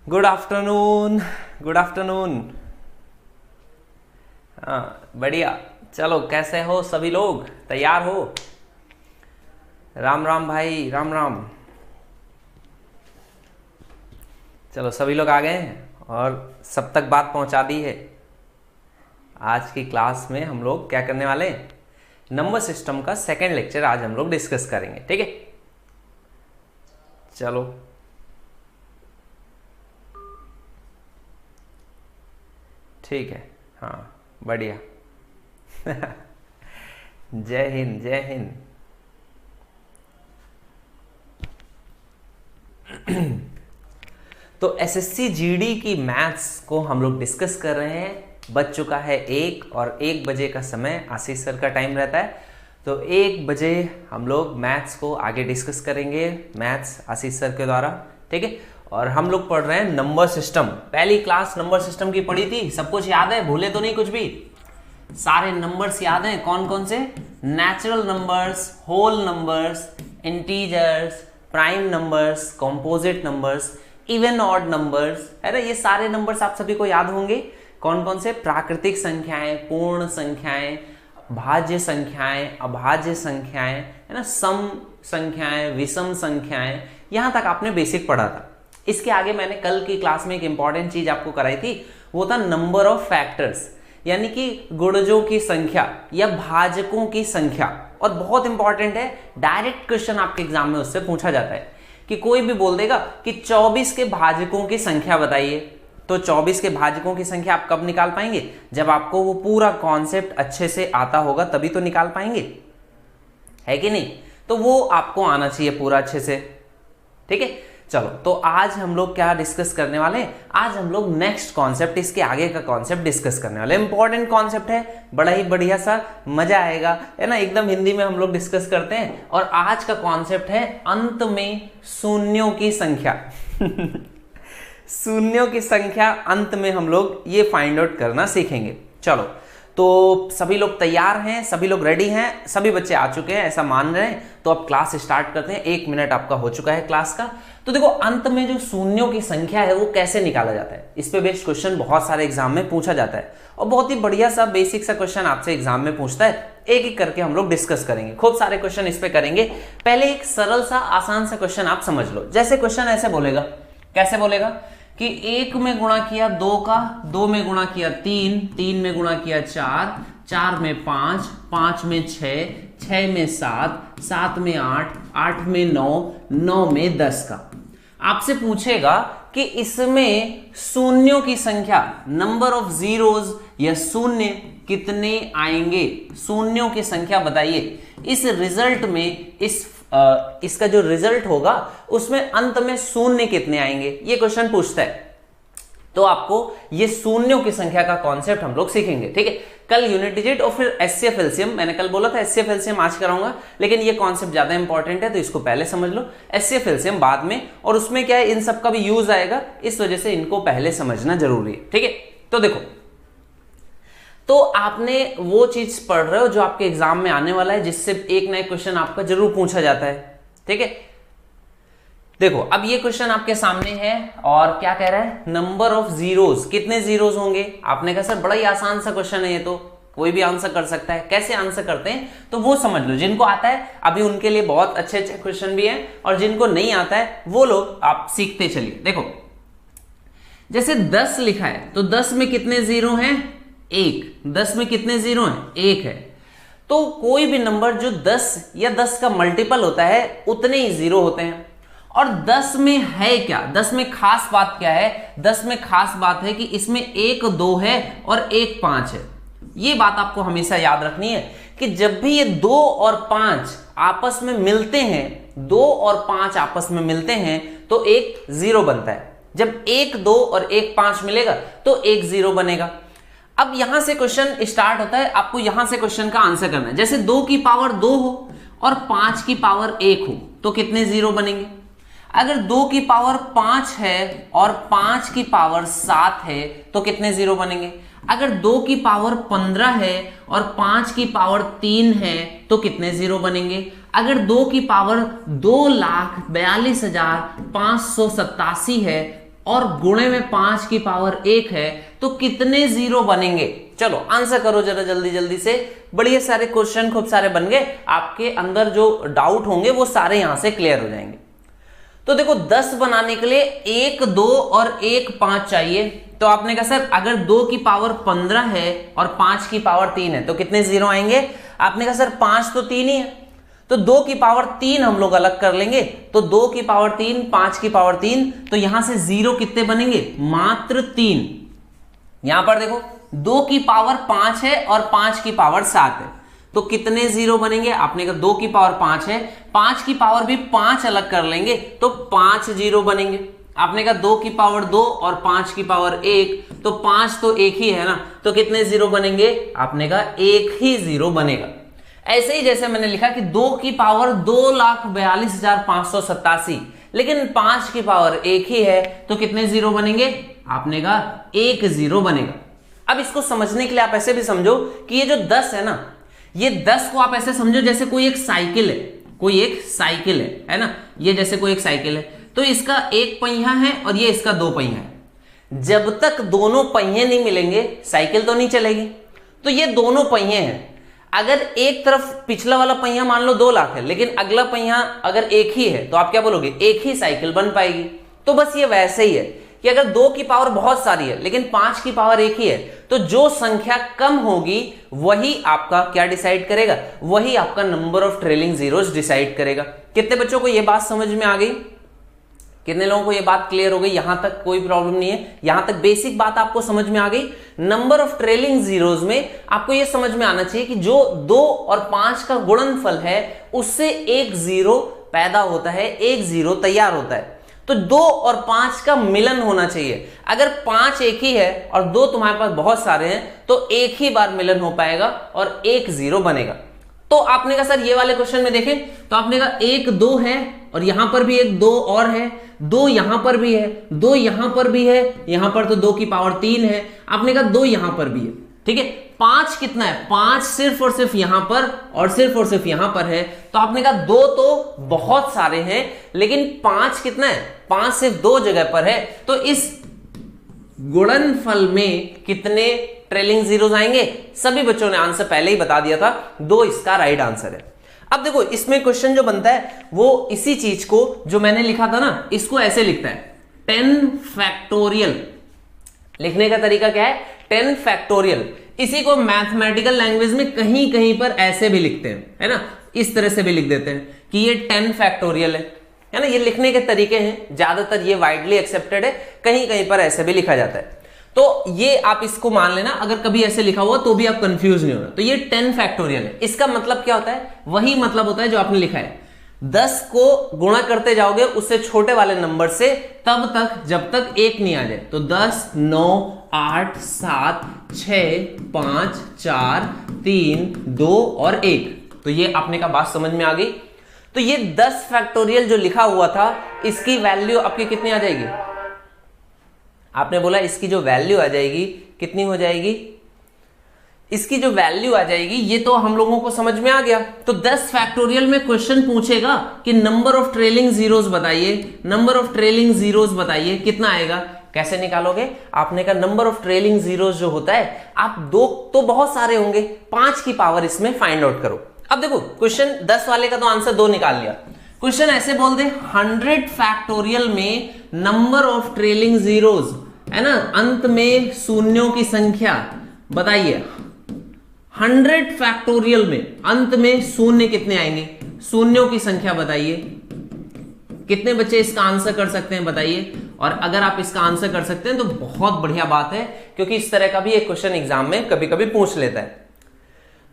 Good afternoon. Good afternoon. हाँ बढ़िया। चलो कैसे हो सभी लोग, तैयार हो? राम राम भाई, राम राम। चलो सभी लोग आ गए हैं और सब तक बात पहुंचा दी है। आज की क्लास में हम लोग क्या करने वाले हैं, नंबर सिस्टम का सेकंड लेक्चर आज हम लोग डिस्कस करेंगे। ठीक है, चलो ठीक है। हाँ बढ़िया। जय हिंद, जय हिंद। तो एसएससी जीडी की मैथ्स को हम लोग डिस्कस कर रहे हैं। बज चुका है 1 और 1 बजे का समय आशीष सर का टाइम रहता है। तो 1 बजे हम लोग मैथ्स को आगे डिस्कस करेंगे, मैथ्स आशीष सर के द्वारा। ठीक है, और हम लोग पढ़ रहे हैं नंबर सिस्टम। पहली क्लास नंबर सिस्टम की पढ़ी थी, सब कुछ याद है? भूले तो नहीं कुछ भी? सारे नंबर्स याद हैं? कौन कौन से? Natural numbers, whole numbers, integers, prime numbers, composite numbers, even odd numbers, है ना? ये सारे नंबर्स आप सभी को याद होंगे। कौन कौन से? प्राकृतिक संख्याएं, पूर्ण संख्याएं, भाज्य संख्याएं, अभाज्य संख्याएं, है ना, सम संख्याएं, विषम संख्याएं। यहां तक आपने बेसिक पढ़ा था। इसके आगे मैंने कल की क्लास में एक इंपॉर्टेंट चीज आपको कराई थी, वो था नंबर ऑफ फैक्टर्स, यानी कि गुणजों की संख्या या भाजकों की संख्या। और बहुत इंपॉर्टेंट है, डायरेक्ट क्वेश्चन आपके एग्जाम में उससे पूछा जाता है कि कोई भी बोल देगा कि 24 के भाजकों की संख्या बताइए, तो 24 के भाजकों की संख्या आप कब निकाल पाएंगे? जब आपको वो पूरा कॉन्सेप्ट अच्छे से आता होगा, तभी तो निकाल पाएंगे, है कि नहीं? तो वो आपको आना चाहिए पूरा अच्छे से। ठीक है, चलो तो आज हम लोग क्या डिस्कस करने वाले हैं? आज हम लोग नेक्स्ट कॉन्सेप्ट, इसके आगे का कॉन्सेप्ट डिस्कस करने वाले। इंपॉर्टेंट कॉन्सेप्ट है, बड़ा ही बढ़िया सा, मजा आएगा, है ना? एकदम हिंदी में हम लोग डिस्कस करते हैं। और आज का कॉन्सेप्ट है अंत में शून्यों की संख्या। शून्यों की संख्या अंत में हम लोग ये फाइंड आउट करना सीखेंगे। चलो तो सभी लोग तैयार हैं, सभी लोग रेडी हैं, सभी बच्चे आ चुके हैं ऐसा मान रहे हैं। तो अब क्लास स्टार्ट करते हैं। 1 मिनट आपका हो चुका है क्लास का। तो देखो, अंत में जो शून्यों की संख्या है वो कैसे निकाला जाता है, इस पे बेस्ड क्वेश्चन बहुत सारे एग्जाम में पूछा जाता है और बहुत ही बढ़िया सा बेसिक सा क्वेश्चन आपसे एग्जाम में पूछता है। एक एक करके हम लोग डिस्कस करेंगे, खूब सारे क्वेश्चन इस पे करेंगे। पहले एक सरल सा आसान सा क्वेश्चन आप समझ लो। जैसे क्वेश्चन ऐसे बोलेगा, कैसे बोलेगा कि 1 में गुणा किया 2 का, 2 में गुणा किया 3, 3 में गुणा किया 4, 4 में 5, 5 में 6, 6 में 7, 7 में 8, 8 में 9, 9 में 10 का। आपसे पूछेगा कि इसमें शून्यों की संख्या, नंबर ऑफ जीरोज या शून्य कितने आएंगे? शून्यों की संख्या बताइए। इस रिजल्ट में इसका जो रिजल्ट होगा उसमें अंत में शून्य कितने आएंगे, ये क्वेश्चन पूछता है। तो आपको ये शून्यों की संख्या का कॉन्सेप्ट हम लोग सीखेंगे। ठीक है, कल यूनिट डिजिट और फिर एचसीएफ एलसीएम। मैंने कल बोला था एचसीएफ एलसीएम आज कराऊंगा, लेकिन ये कॉन्सेप्ट ज्यादा इंपॉर्टेंट है तो इसको पहले समझ लो, एचसीएफ एलसीएम बाद में। और उसमें क्या है, इन सब का भी यूज आएगा, इस वजह से इनको पहले समझना जरूरी है। ठीक है, तो देखो, तो आपने वो चीज पढ़ रहे हो जो आपके एग्जाम में आने वाला है, जिससे एक ना एक क्वेश्चन आपका जरूर पूछा जाता है। ठीक है, देखो अब ये क्वेश्चन आपके सामने है और क्या कह रहा है, नंबर ऑफ जीरोज, कितने जीरोज होंगे? आपने कहा सर बड़ा ही आसान सा क्वेश्चन है, ये तो कोई भी आंसर कर सकता है। कैसे आंसर करते हैं तो वो समझ लो। जिनको आता है अभी उनके लिए बहुत अच्छे अच्छे क्वेश्चन भी हैं, और जिनको नहीं आता है वो लोग आप सीखते चलिए। देखो जैसे 10 लिखा है तो 10 में कितने जीरो हैं? 1। 10 में कितने जीरो हैं? 1 है। तो कोई भी नंबर जो 10 या 10 का मल्टीपल होता है उतने ही जीरो होते हैं। और 10 में है क्या, 10 में खास बात क्या है? 10 में खास बात है कि इसमें 1 2 है और 1 5 है। ये बात आपको हमेशा याद रखनी है कि जब भी ये 2 और 5 आपस में मिलते हैं, 2 और 5 आपस में मिलते हैं तो एक जीरो बनता है। जब 1 2 और 1 5 मिलेगा तो एक जीरो बनेगा। अब यहां से क्वेश्चन स्टार्ट होता है, आपको यहां से क्वेश्चन का आंसर करना है। जैसे 2 की पावर 2 हो और 5 की पावर 1 हो तो कितने जीरो बनेंगे? अगर 2 की पावर 5 है और 5 की पावर 7 है तो कितने जीरो बनेंगे? अगर 2 की पावर 15 है और 5 की पावर 3 है तो कितने जीरो बनेंगे? अगर 2 की पावर 2,42,587 है और गुणे में 5 की पावर 1 है तो कितने जीरो बनेंगे? चलो आंसर करो जरा जल्दी जल्दी से। बढ़िया सारे क्वेश्चन खूब सारे बन गए, आपके अंदर जो डाउट होंगे वो सारे यहां से क्लियर हो जाएंगे। तो देखो 10 बनाने के लिए 1 2 और 1 5 चाहिए। तो आपने कहा सर अगर 2 की पावर 15 है और 5 की पावर 3 है तो कितने जीरो आएंगे? आपने कहा सर 5 तो 3 ही है, तो 2 की पावर 3 हम लोग अलग कर लेंगे। तो 2 की पावर 3, 5 की पावर 3, तो यहां से जीरो कितने बनेंगे? मात्र 3। यहां पर देखो 2 की पावर 5 है और 5 की पावर 7 है, तो कितने जीरो बनेंगे? आपने कहा 2 की पावर 5 है, 5 की पावर भी 5 अलग कर लेंगे तो 5 जीरो बनेंगे। आपने कहा 2 की पावर 2 और 5 की पावर 1, तो 5 तो एक ही है ना, तो कितने जीरो बनेंगे? आपने कहा 1 ही जीरो बनेगा। ऐसे ही जैसे मैंने लिखा कि 2 की पावर 2,42,587, लेकिन 5 की पावर 1 ही है तो कितने जीरो बनेंगे? आपने कहा 1 जीरो बनेगा। अब इसको समझने के लिए आप ऐसे भी समझो कि ये जो 10 है ना, ये 10 को आप ऐसे समझो जैसे कोई एक साइकिल है, कोई एक साइकिल है ना, ये जैसे कोई एक साइकिल है, तो इसका एक पहिया है और ये इसका 2 पहिया है। जब तक दोनों पहिए नहीं मिलेंगे साइकिल तो नहीं चलेगी। तो ये दोनों पहिए हैं, अगर एक तरफ पिछला वाला पहिया मान लो 2 लाख है लेकिन अगला पहिया अगर एक ही है तो आप क्या बोलोगे? एक ही साइकिल बन पाएगी। तो बस ये वैसे ही है कि अगर 2 की पावर बहुत सारी है लेकिन 5 की पावर 1 ही है, तो जो संख्या कम होगी वही आपका क्या डिसाइड करेगा? वही आपका number of trailing zeros decide करेगा। कितने बच्चों को यह बात समझ में आ गई? कितने लोगों को ये बात क्लियर हो गई? यहां तक कोई प्रॉब्लम नहीं है? यहां तक बेसिक बात आपको समझ में आ गई। नंबर ऑफ ट्रेलिंग जीरोस में आपको ये समझ में आना चाहिए कि जो 2 और 5 का गुणनफल है उससे एक जीरो पैदा होता है, एक जीरो तैयार होता है। तो 2 और 5 का मिलन होना चाहिए। अगर 5 एक ही है और 2 तुम्हारे पास बहुत सारे हैं तो एक ही बार मिलन हो पाएगा और एक जीरो बनेगा। तो आपने कहा सर ये वाले क्वेश्चन में देखें तो आपने कहा 1 2 है और यहां पर भी एक 2 और है, 2 यहां पर भी है, 2 यहां पर भी है, यहां पर तो 2 की पावर 3 है, आपने कहा 2 यहां पर भी है। ठीक है, 5 कितना है? 5 सिर्फ और सिर्फ यहां पर और सिर्फ यहां पर है। तो आपने कहा 2 तो बहुत सारे हैं लेकिन 5 कितना है? 5 सिर्फ 2 जगह पर है। तो इस गुणनफल में कितने ट्रेलिंग जीरोस आएंगे? सभी बच्चों ने आंसर पहले ही बता दिया था, 2 इसका राइट आंसर है। अब देखो इसमें क्वेश्चन जो बनता है वो इसी चीज को जो मैंने लिखा था ना, इसको ऐसे लिखता है 10 फैक्टोरियल। लिखने का तरीका क्या है? 10 फैक्टोरियल। इसी को मैथमेटिकल लैंग्वेज में कहीं कहीं पर ऐसे भी लिखते हैं, है ना, इस तरह से भी लिख देते हैं कि ये 10 फैक्टोरियल है ना। ये लिखने के तरीके हैं, ज्यादातर ये वाइडली एक्सेप्टेड है, कहीं कहीं पर ऐसे भी लिखा जाता है। तो ये आप इसको मान लेना, अगर कभी ऐसे लिखा हुआ तो भी आप कंफ्यूज नहीं होना। तो ये 10 फैक्टोरियल है। इसका मतलब क्या होता है? वही मतलब होता है जो आपने लिखा है, 10 को गुणा करते जाओगे उससे छोटे वाले नंबर से तब तक जब तक 1 नहीं आ जाए। तो 10 9 8 7 6 5 4 3 2 और 1। तो ये आपने का बात समझ में आ गई। तो ये 10 फैक्टोरियल जो लिखा हुआ था इसकी वैल्यू आपकी कितनी आ जाएगी? आपने बोला इसकी जो वैल्यू आ जाएगी कितनी हो जाएगी? इसकी जो वैल्यू आ जाएगी ये तो हम लोगों को समझ में आ गया। तो 10 फैक्टोरियल में क्वेश्चन पूछेगा कि नंबर ऑफ ट्रेलिंग जीरोस बताइए, नंबर ऑफ ट्रेलिंग जीरोस बताइए, कितना आएगा? कैसे निकालोगे? आपने कहा नंबर ऑफ ट्रेलिंग जीरोस जो होता है, आप 2 तो बहुत सारे होंगे, 5 की पावर इसमें फाइंड आउट करो। अब देखो क्वेश्चन 10 वाले का तो आंसर 2 निकाल लिया। क्वेश्चन ऐसे बोल दे 100 फैक्टोरियल में नंबर ऑफ ट्रेलिंग जीरोस, है ना, अंत में शून्यों की संख्या बताइए। 100 फैक्टोरियल में अंत में शून्य कितने आएंगे? शून्यों की संख्या बताइए। कितने बच्चे इसका आंसर कर सकते हैं बताइए? और अगर आप इसका आंसर कर सकते हैं तो बहुत बढ़िया बात है, क्योंकि इस तरह का भी एक क्वेश्चन एग्जाम में कभी कभी पूछ लेता है।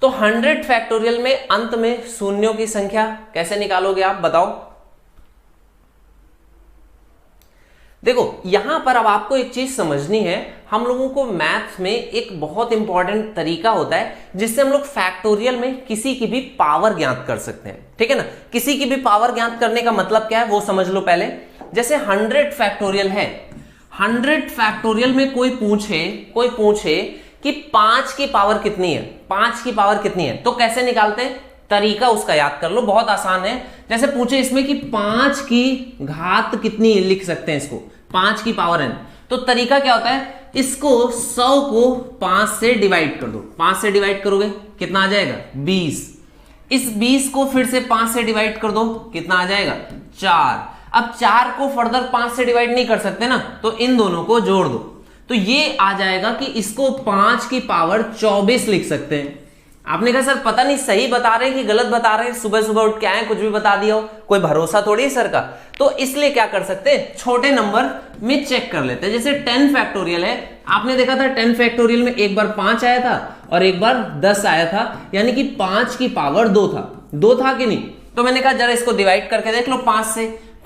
तो 100 फैक्टोरियल में अंत में शून्यों की संख्या कैसे निकालोगे आप बताओ? देखो यहां पर अब आपको एक चीज समझनी है, हम लोगों को मैथ्स में एक बहुत इंपॉर्टेंट तरीका होता है जिससे हम लोग फैक्टोरियल में किसी की भी पावर ज्ञात कर सकते हैं। ठीक है ना, किसी की भी पावर ज्ञात करने का मतलब क्या है वो समझ लो पहले। जैसे 100 फैक्टोरियल है, 100 फैक्टोरियल में कोई पूछे कि 5 की पावर कितनी है, 5 की पावर कितनी है, तो कैसे निकालते हैं? तरीका उसका याद कर लो, बहुत आसान है। जैसे पूछे इसमें कि 5 की घात कितनी है, लिख सकते हैं इसको 5 की पावर n। तो तरीका क्या होता है, इसको 100 को 5 से डिवाइड कर दो। 5 से डिवाइड करोगे कितना आ जाएगा 20। इस 20 को फिर से 5 से डिवाइड कर दो, कितना आ जाएगा 4। अब 4 को फर्दर 5 से डिवाइड नहीं कर सकते ना, तो इन दोनों को जोड़ दो, तो ये आ जाएगा कि इसको 5 की पावर 24 लिख सकते हैं। आपने कहा सर पता नहीं सही बता रहे हैं कि गलत बता रहे हैं, सुबह सुबह उठ के आए कुछ भी बता दिया हो, कोई भरोसा थोड़ी है सर का। तो इसलिए क्या कर सकते हैं, छोटे नंबर में चेक कर लेते हैं। जैसे 10 फैक्टोरियल है, आपने देखा था 10 फैक्टोरियल में एक बार 5 आया था और एक बार 10 आया था, यानी कि 5 की पावर 2 था। 2 था कि नहीं? तो मैंने कहा जरा इसको डिवाइड करके देख लो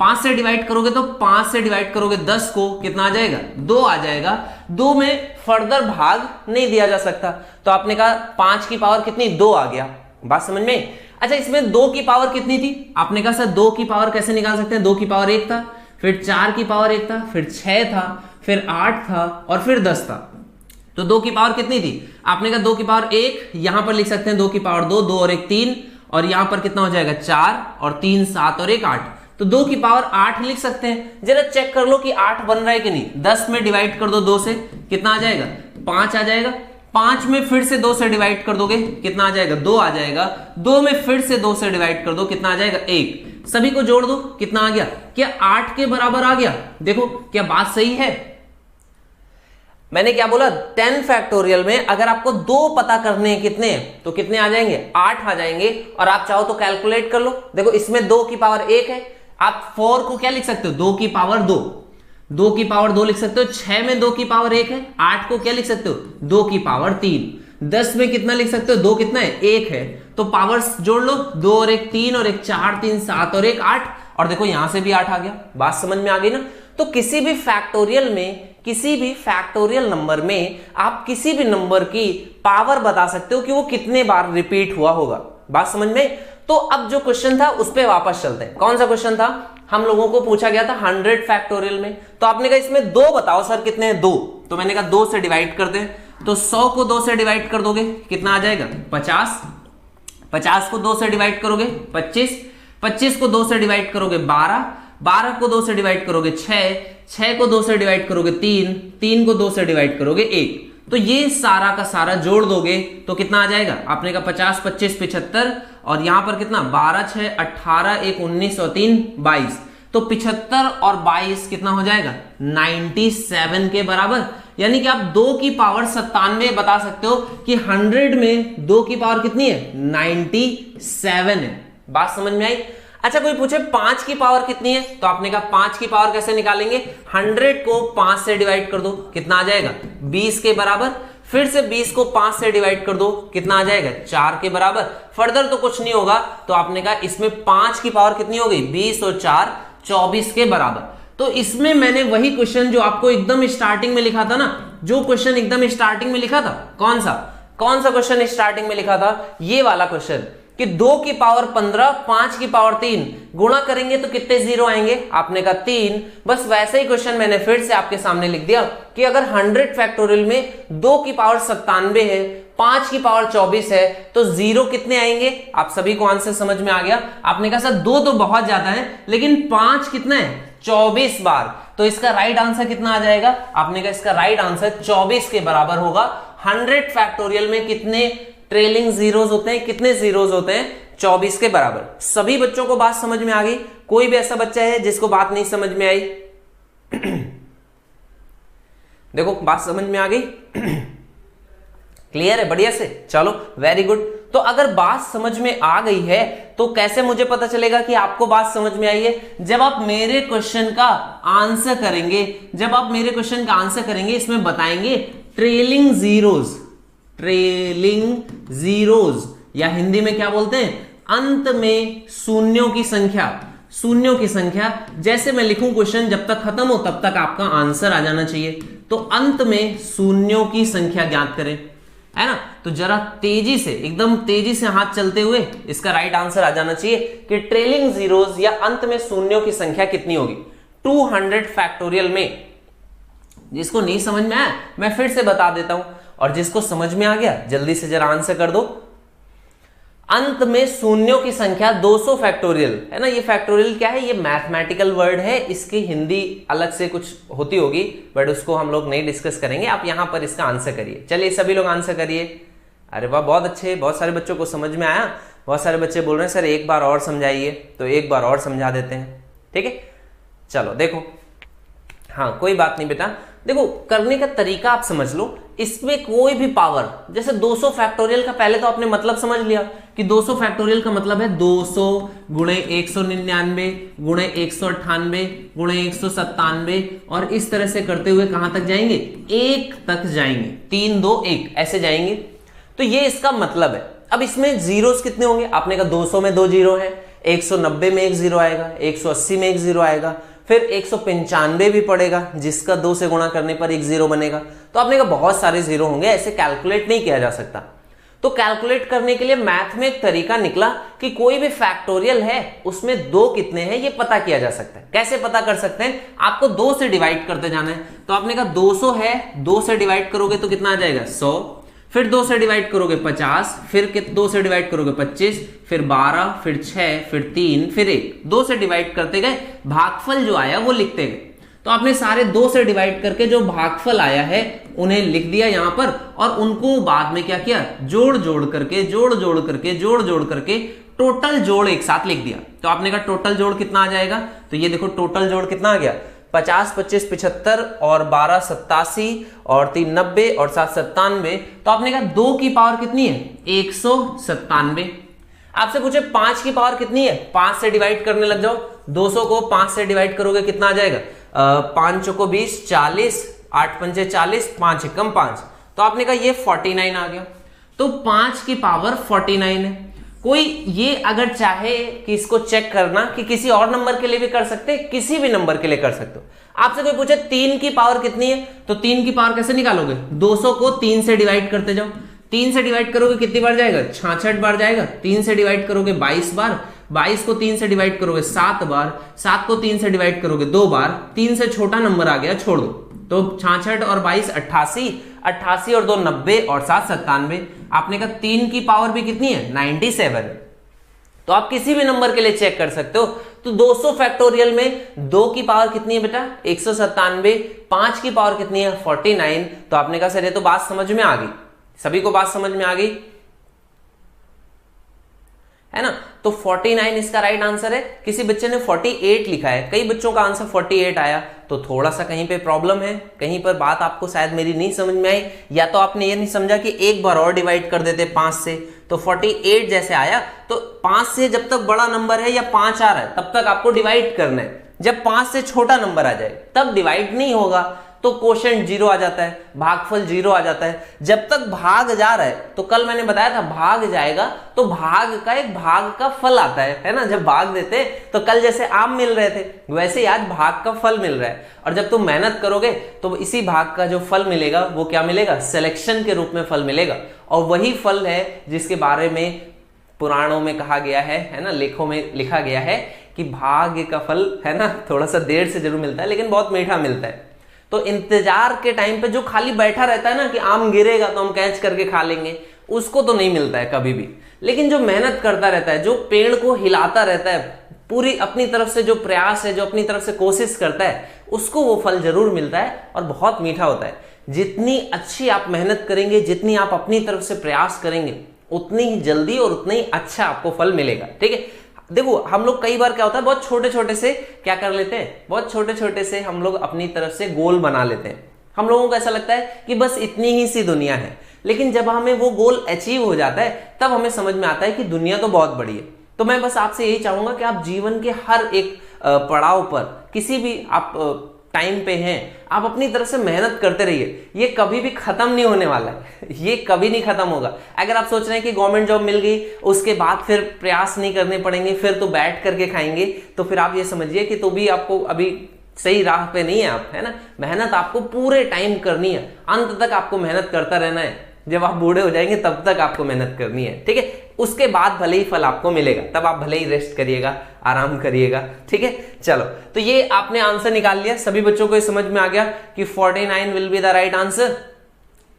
5 से डिवाइड करोगे तो 5 से डिवाइड करोगे 10 को, कितना आ जाएगा 2 आ जाएगा। 2 में फर्दर भाग नहीं दिया जा सकता, तो आपने कहा 5 की पावर कितनी 2 आ गया। बात समझ में? अच्छा इसमें 2 की पावर कितनी थी? आपने कहा सर 2 की पावर कैसे निकाल सकते हैं, 2 की पावर 1 था, फिर 4 की पावर 1 था, फिर 6 था, फिर 8 था और फिर 10 था। तो 2 की पावर कितनी थी? आपने कहा 2 की पावर 1, यहां पर लिख सकते हैं 2 की पावर 2, 2 और 1 3, और यहां पर कितना हो जाएगा 4 और 3 7 और 1 8। तो 2 की पावर 8 लिख सकते हैं। जरा चेक कर लो कि 8 बन रहा है कि नहीं। 10 में डिवाइड कर दो 2 से, कितना आ जाएगा 5 आ जाएगा। 5 में फिर से 2 से डिवाइड कर दोगे, कितना आ जाएगा 2 आ जाएगा। 2 में फिर से 2 से डिवाइड कर दो, कितना आ जाएगा 1। सभी को जोड़ दो, कितना आ गया? क्या 8 के बराबर आ गया? देखो क्या बात सही है? मैंने क्या बोला, 10 फैक्टोरियल में अगर आपको 2 पता करने हैं कितने, तो कितने आ जाएंगे 8 आ जाएंगे। और आप चाहो तो कैलकुलेट कर लो, देखो इसमें 2 की पावर 1 है, आप 4 को क्या लिख सकते हो 2 की पावर 2, 2 की पावर 2 लिख सकते हो। 6 में 2 की पावर 1 है, 8 को क्या लिख सकते हो 2 की पावर 3। 10 में कितना लिख सकते हो 2 कितना है 1 है, तो पावर्स जोड़ लो 2 और 1 3 और 1 4 3 7 और 1 8, और देखो यहां से भी 8 आ गया। बात समझ में आ गई ना? तो किसी भी फैक्टोरियल में, किसी भी फैक्टोरियल नंबर में आप किसी भी नंबर की पावर बता सकते हो कि वो कितने बार रिपीट हुआ होगा। बात समझ में? तो अब जो क्वेश्चन था उस पे वापस चलते हैं। कौन सा क्वेश्चन था? हम लोगों को पूछा गया था 100 फैक्टोरियल में, तो आपने कहा इसमें 2 बताओ सर कितने हैं 2, तो मैंने कहा 2 से डिवाइड करते हैं। तो 100 को 2 से डिवाइड कर दोगे, कितना आ जाएगा 50। 50 को 2 से डिवाइड करोगे 25, 25 को 2 से डिवाइड करोगे 12, 12 को 2 से डिवाइड करोगे 6, 6 को 2 से डिवाइड करोगे 3, 3 को 2 से डिवाइड करोगे 1। तो ये सारा का सारा जोड़ दोगे तो कितना आ जाएगा? आपने कहा 50 25 75, और यहां पर कितना 12 6 18 1 19 और 3 22। तो 75 और 22 कितना हो जाएगा 97 के बराबर। यानी कि आप 2 की पावर 97 बता सकते हो कि 100 में 2 की पावर कितनी है 97 है। बात समझ में आई? अच्छा कोई पूछे 5 की पावर कितनी है, तो आपने कहा 5 की पावर कैसे निकालेंगे, 100 को 5 से डिवाइड कर दो, कितना आ जाएगा 20 के बराबर। फिर से 20 को 5 से डिवाइड कर दो, कितना आ जाएगा 4 के बराबर। फर्दर तो कुछ नहीं होगा, तो आपने कहा इसमें 5 की पावर कितनी हो गई 20 और 4 24 के बराबर। तो इसमें मैंने वही क्वेश्चन जो आपको एकदम स्टार्टिंग में लिखा था ना, जो क्वेश्चन एकदम स्टार्टिंग में लिखा था, कौन सा क्वेश्चन स्टार्टिंग में लिखा था, ये वाला क्वेश्चन कि 2 की पावर 15 5 की पावर 3 गुणा करेंगे तो कितने जीरो आएंगे, आपने कहा 3। बस वैसे ही क्वेश्चन मैंने फिर से आपके सामने लिख दिया कि अगर 100 फैक्टोरियल में 2 की पावर 97 है, 5 की पावर 24 है, तो जीरो कितने आएंगे? आप सभी को आंसर समझ में आ गया। आपने कहा सर 2 तो बहुत ज्यादा है, लेकिन 5 कितना है 24 बार, तो इसका राइट आंसर कितना आ जाएगा? आपने कहा इसका राइट आंसर 24 के बराबर होगा। 100 फैक्टोरियल में कितने ट्रेलिंग जीरोज होते हैं, कितने जीरोज होते हैं 24 के बराबर। सभी बच्चों को बात समझ में आ गई? कोई भी ऐसा बच्चा है जिसको बात नहीं समझ में आई? देखो बात समझ में आ गई? क्लियर है बढ़िया से? चलो वेरी गुड। तो अगर बात समझ में आ गई है तो कैसे मुझे पता चलेगा कि आपको बात समझ में आई है? जब आप मेरे क्वेश्चन का आंसर करेंगे, जब आप मेरे क्वेश्चन का आंसर करेंगे, इसमें बताएंगे ट्रेलिंग जीरोज, ट्रेलिंग जीरोज, या हिंदी में क्या बोलते हैं, अंत में शून्यों की संख्या, शून्यों की संख्या। जैसे मैं लिखूं क्वेश्चन, जब तक खत्म हो तब तक आपका आंसर आ जाना चाहिए। तो अंत में शून्यों की संख्या ज्ञात करें, है ना? तो जरा तेजी से, एकदम तेजी से हाथ चलते हुए इसका राइट आंसर आ जाना चाहिए कि ट्रेलिंग जीरोज या अंत में शून्यों की संख्या कितनी होगी 200 फैक्टोरियल में। जिसको नहीं समझ में आया मैं फिर से बता देता हूं, और जिसको समझ में आ गया जल्दी से जरा आंसर कर दो। अंत में शून्यों की संख्या 200 फैक्टोरियल है ना। ये फैक्टोरियल क्या है, ये मैथमेटिकल वर्ड है, इसकी हिंदी अलग से कुछ होती होगी बट उसको हम लोग नहीं डिस्कस करेंगे। आप यहां पर इसका आंसर करिए। चलिए सभी लोग आंसर करिए। अरे वाह बहुत अच्छे, बहुत सारे बच्चों को समझ में आया। बहुत सारे बच्चे बोल रहे हैं सर एक बार और समझाइए, तो एक बार और समझा देते हैं। ठीक है चलो देखो, हाँ कोई बात नहीं बेटा, देखो करने का तरीका आप समझ लो। इसमें कोई भी पावर, जैसे 200 फैक्टोरियल का पहले तो आपने मतलब समझ लिया कि 200 फैक्टोरियल का मतलब है 200 गुणे 199 गुणे 198 गुणे 197 और इस तरह से करते हुए कहां तक जाएंगे, 1 तक जाएंगे, 3 2 1 ऐसे जाएंगे। तो ये इसका मतलब है। अब इसमें जीरोस कितने होंगे, आपने कहा 200 में 2 जीरो है, 190 में 1 जीरो आएगा, 180 में 1 जीरो आएगा, फिर 195 भी पड़ेगा जिसका 2 से गुणा करने पर 1 जीरो बनेगा। तो आपने कहा बहुत सारे जीरो होंगे, ऐसे कैलकुलेट नहीं किया जा सकता। तो कैलकुलेट करने के लिए मैथ में एक तरीका निकला कि कोई भी फैक्टोरियल है उसमें 2 कितने हैं ये पता किया जा सकता है। कैसे पता कर सकते हैं, आपको 2 से डिवाइड करते जाना है। तो आपने कहा 200 है, 2 से डिवाइड करोगे तो कितना आ जाएगा 100, फिर 2 से डिवाइड करोगे 50, फिर 2 से डिवाइड करोगे 25, फिर 12, फिर 6, फिर 3, फिर 1। 2 से डिवाइड करते गए, भागफल जो आया वो लिखते गए। तो आपने सारे 2 से डिवाइड करके जो भागफल आया है उन्हें लिख दिया यहां पर, और उनको बाद में क्या किया, जोड़ जोड़ करके टोटल जोड़ एक साथ लिख दिया। तो आपने कहा टोटल जोड़ कितना आ जाएगा, तो ये देखो टोटल जोड़ कितना आ गया, 50 25 75 और 12 87 और 3 90 और 7 97। तो आपने कहा 2 की पावर कितनी है, 197। आपसे पूछे 5 की पावर कितनी है, 5 से डिवाइड करने लग जाओ। 200 को 5 से डिवाइड करोगे कितना आ जाएगा, 5 चौको 20, 40, 8 पंचे 40, 5 एकम 5। तो आपने कहा ये 49 आ गया। तो 5 की पावर 49 है। कोई ये अगर चाहे कि इसको चेक करना कि किसी और नंबर के लिए भी कर सकते, किसी भी नंबर के लिए कर सकते हो। आपसे कोई पूछे 3 की पावर कितनी है, तो 3 की पावर कैसे निकालोगे, 200 को 3 से डिवाइड करते जाओ। 3 से डिवाइड करोगे कितनी बार जाएगा, 66 बार जाएगा। 3 से डिवाइड करोगे 22 बार, 22 को 3 से डिवाइड करोगे 7 बार, 7 को 3 से डिवाइड करोगे 2 बार। 3 से छोटा नंबर आ गया, छोड़ दो। तो 66 और 22 88, 88 और 2 90 और 7 97। आपने कहा 3 की पावर भी कितनी है, 97। तो आप किसी भी नंबर के लिए चेक कर सकते हो। तो 200 फैक्टोरियल में 2 की पावर कितनी है बेटा, 197। 5 की पावर कितनी है, 49। तो आपने कहा सर ये तो बात समझ में आ गई, सभी को बात समझ में आ गई है ना। तो 49 इसका राइट आंसर है। किसी बच्चे ने 48 लिखा है, कई बच्चों का आंसर 48 आया, तो थोड़ा सा कहीं पे प्रॉब्लम है, कहीं पर बात आपको शायद मेरी नहीं समझ में आई, या तो आपने ये नहीं समझा कि एक बार और डिवाइड कर देते 5 से, तो 48 जैसे आया। तो 5 से जब तक बड़ा नंबर है या 5 आ रहा है तब तक आपको डिवाइड करना है। जब 5 से छोटा नंबर आ जाए तब डिवाइड नहीं होगा, तो क्वोशंट 0 आ जाता है, भागफल 0 आ जाता है। जब तक भाग जा रहा है, तो कल मैंने बताया था भाग जाएगा तो भाग का एक भाग का फल आता है ना। जब भाग देते तो कल जैसे आम मिल रहे थे वैसे ही आज भाग का फल मिल रहा है। और जब तुम मेहनत करोगे तो इसी भाग का जो फल मिलेगा वो क्या मिलेगा, सिलेक्शन के रूप में फल मिलेगा। और वही फल है जिसके बारे में पुराणों में कहा गया है ना, लेखों में लिखा गया है कि भाग्य का फल है ना थोड़ा सा देर से जरूर मिलता है लेकिन बहुत मीठा मिलता है। तो इंतजार के टाइम पे जो खाली बैठा रहता है ना कि आम गिरेगा तो हम कैच करके खा लेंगे, उसको तो नहीं मिलता है कभी भी। लेकिन जो मेहनत करता रहता है, जो पेड़ को हिलाता रहता है, पूरी अपनी तरफ से जो प्रयास है, जो अपनी तरफ से कोशिश करता है, उसको वो फल जरूर मिलता है और बहुत मीठा होता है। जितनी अच्छी आप मेहनत करेंगे, जितनी आप अपनी तरफ से प्रयास करेंगे, उतनी ही जल्दी और उतना ही अच्छा आपको फल मिलेगा। ठीक है, देखो हम लोग कई बार क्या होता है, बहुत छोटे छोटे से क्या कर लेते हैं, बहुत छोटे छोटे से हम लोग अपनी तरफ से गोल बना लेते हैं। हम लोगों को ऐसा लगता है कि बस इतनी ही सी दुनिया है, लेकिन जब हमें वो गोल अचीव हो जाता है तब हमें समझ में आता है कि दुनिया तो बहुत बड़ी है। तो मैं बस आपसे यही चाहूंगा कि आप जीवन के हर एक पड़ाव पर, किसी भी आप टाइम पे हैं, आप अपनी तरफ से मेहनत करते रहिए। ये कभी भी खत्म नहीं होने वाला है, ये कभी नहीं खत्म होगा। अगर आप सोच रहे हैं कि गवर्नमेंट जॉब मिल गई उसके बाद फिर प्रयास नहीं करने पड़ेंगे, फिर तो बैठ करके खाएंगे, तो फिर आप ये समझिए कि तो भी आपको अभी सही राह पे नहीं है आप, है ना। मेहनत आपको पूरे टाइम करनी है, अंत तक आपको मेहनत करता रहना है। जब आप बूढ़े हो जाएंगे तब तक आपको मेहनत करनी है, ठीक है। उसके बाद भले ही फल आपको मिलेगा, तब आप भले ही रेस्ट करिएगा, आराम करिएगा, ठीक है। चलो, तो ये आपने आंसर निकाल लिया। सभी बच्चों को ये समझ में आ गया कि 49 will be the right answer.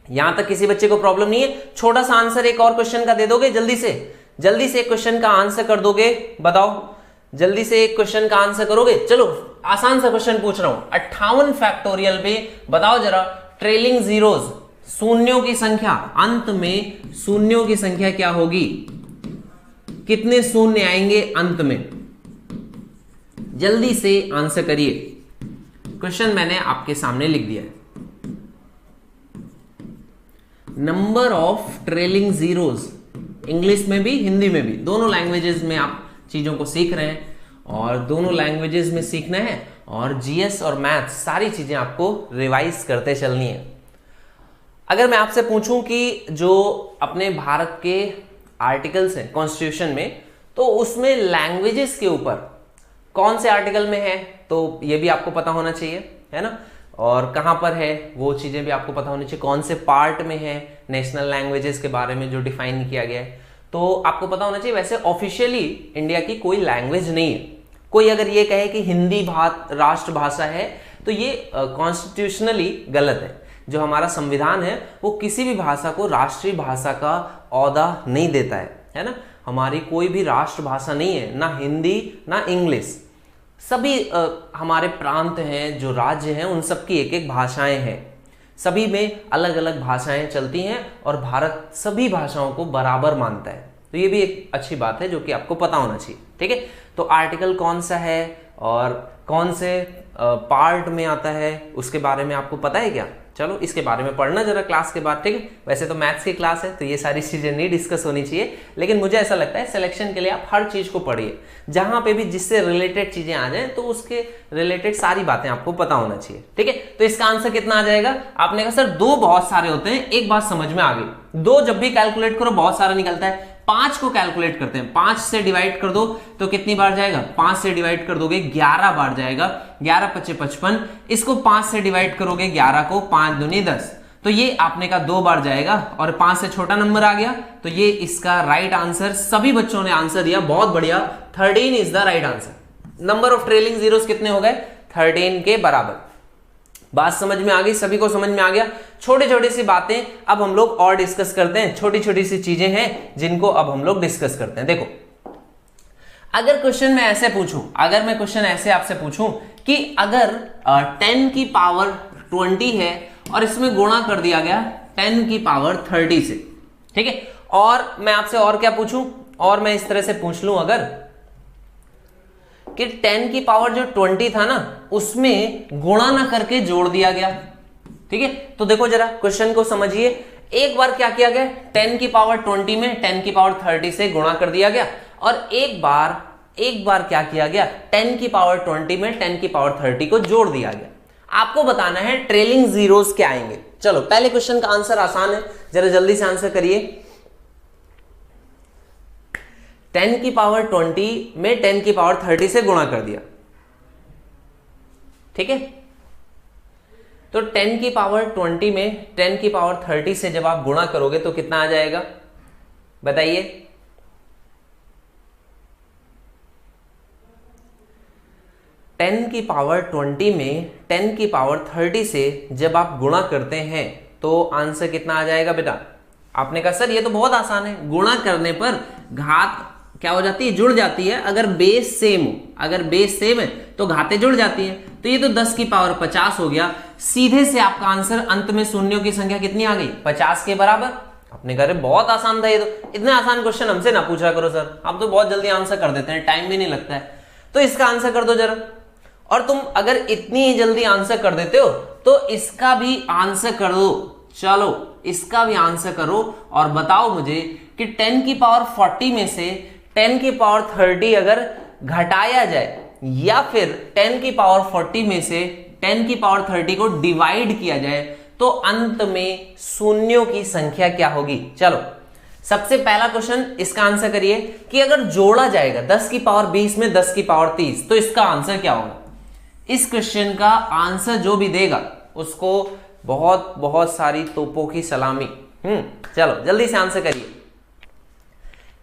यहां तक किसी बच्चे को प्रॉब्लम नहीं है। छोटा सा आंसर एक और क्वेश्चन का दे दोगे जल्दी से, जल्दी से एक क्वेश्चन का आंसर कर दोगे? बताओ, जल्दी से एक क्वेश्चन का आंसर करोगे? चलो आसान सा क्वेश्चन पूछ रहा हूं, 58 फैक्टोरियल पे बताओ जरा, ट्रेलिंग जीरोज, शून्यों की संख्या, अंत में शून्यों की संख्या क्या होगी? कितने शून्य आएंगे अंत में? जल्दी से आंसर करिए। क्वेश्चन मैंने आपके सामने लिख दिया है। Number of trailing zeros, English में भी हिंदी में भी, दोनों लैंग्वेजेस में आप चीजों को सीख रहे हैं और दोनों लैंग्वेजेस में सीखना है, और जीएस और मैथ्स सारी चीजें आपको रिवाइज करते चलनी है। अगर मैं आपसे पूछूं कि जो अपने भारत के आर्टिकल्स हैं कॉन्स्टिट्यूशन में, तो उसमें लैंग्वेजेस के ऊपर कौन से आर्टिकल में है, तो ये भी आपको पता होना चाहिए, है ना। और कहां पर है वो चीजें भी आपको पता होनी चाहिए, कौन से पार्ट में है नेशनल लैंग्वेजेस के बारे में जो डिफाइन किया गया है, तो आपको पता होना चाहिए। वैसे ऑफिशियली इंडिया की कोई लैंग्वेज नहीं है। कोई अगर ये कहे कि हिंदी राष्ट्रभाषा है, तो ये कॉन्स्टिट्यूशनली गलत है। जो हमारा संविधान है वो किसी भी भाषा को राष्ट्रीय भाषा का ओहदा नहीं देता है ना। हमारी कोई भी राष्ट्रभाषा नहीं है, ना हिंदी ना इंग्लिश। सभी हमारे प्रांत हैं, जो राज्य हैं, उन सब की एक एक भाषाएं हैं, सभी में अलग अलग भाषाएं चलती हैं और भारत सभी भाषाओं को बराबर मानता है। तो ये भी एक अच्छी बात है जो कि आपको पता होना चाहिए, ठीक है। तो आर्टिकल कौन सा है और कौन से पार्ट में आता है, उसके बारे में आपको पता है क्या? चलो इसके बारे में पढ़ना जरा क्लास के बाद, ठीक है। वैसे तो मैथ्स की क्लास है तो ये सारी चीजें नहीं डिस्कस होनी चाहिए, लेकिन मुझे ऐसा लगता है सिलेक्शन के लिए आप हर चीज को पढ़िए, जहां पे भी जिससे रिलेटेड चीजें आ जाए तो उसके रिलेटेड सारी बातें आपको पता होना चाहिए, ठीक है। तो इसका आंसर कितना आ जाएगा? आपने कहा सर 2 बहुत सारे होते हैं, एक बात समझ में आ गई, 2 जब भी कैलकुलेट करो बहुत सारा निकलता है। 5 को कैलकुलेट करते हैं, 5 से डिवाइड कर दो तो कितनी बार जाएगा? 5 से डिवाइड कर दोगे 11 बार जाएगा, 11 × 5 = 55। इसको 5 से डिवाइड करोगे 11 को, 5 दूनी 10, तो ये आपने का 2 बार जाएगा और 5 से छोटा नंबर आ गया, तो ये इसका राइट आंसर। सभी बच्चों ने आंसर दिया, बहुत बढ़िया, 13 is the right answer. Number of trailing zeros कितने हो गए? 13 के बराबर। बात समझ में आ गई? सभी को समझ में आ गया? छोटी छोटी सी बातें अब हम लोग और डिस्कस करते हैं, छोटी छोटी सी चीजें हैं जिनको अब हम लोग डिस्कस करते हैं। देखो, अगर क्वेश्चन मैं ऐसे पूछूं, अगर मैं क्वेश्चन ऐसे आपसे पूछूं कि अगर 10 की पावर 20 है और इसमें गुणा कर दिया गया 10 की पावर 30 से, ठीक है। और मैं आपसे और क्या पूछूं, और मैं इस तरह से पूछ लूं अगर कि 10 की पावर जो 20 था ना, उसमें गुणा ना करके जोड़ दिया गया, ठीक है। तो देखो जरा क्वेश्चन को समझिए। एक बार क्या किया गया? 10 की पावर 20 में 10 की पावर 30 से गुणा कर दिया गया, और एक बार क्या किया गया? 10 की पावर 20 में 10 की पावर 30 को जोड़ दिया गया। आपको बताना है ट्रेलिंग जीरोस क्या आएंगे। चलो पहले क्वेश्चन का आंसर आसान है, जरा जल्दी से आंसर करिए। 10 की पावर 20 में 10 की पावर 30 से गुणा कर दिया, ठीक है। तो 10 की पावर 20 में 10 की पावर 30 से जब आप गुणा करोगे तो कितना आ जाएगा? बताइए। टेन की पावर 20 में 10 की पावर 30 से जब आप गुणा करते हैं तो आंसर कितना आ जाएगा बेटा? आपने कहा सर ये तो बहुत आसान है, गुणा करने पर घात क्या हो जाती है? जुड़ जाती है। अगर बेस सेम हो, अगर बेस सेम है तो घातें जुड़ जाती हैं। तो ये तो 10 की पावर 50 हो गया। सीधे से आपका आंसर अंत में शून्यों की संख्या कितनी आ गई? 50 के बराबर। आपने कहा बहुत आसान था ये तो, इतने आसान क्वेश्चन हमसे ना पूछा करो सर, आप तो बहुत जल्दी आंसर कर देते हैं, टाइम भी नहीं लगता है। तो इसका आंसर कर दो जरा। और तुम अगर इतनी ही जल्दी आंसर कर देते हो तो इसका भी आंसर कर दो। चलो इसका भी आंसर करो और बताओ मुझे कि 10 की पावर 40 में से 10 की पावर 30 अगर घटाया जाए या फिर 10 की पावर 40 में से 10 की पावर 30 को डिवाइड किया जाए तो अंत में शून्यों की संख्या क्या होगी? चलो सबसे पहला क्वेश्चन इसका आंसर करिए कि अगर जोड़ा जाएगा 10 की पावर 20 में 10 की पावर 30 तो इसका आंसर क्या होगा? इस क्वेश्चन का आंसर जो भी देगा उसको बहुत बहुत सारी तोपों की सलामी। चलो जल्दी से आंसर करिए,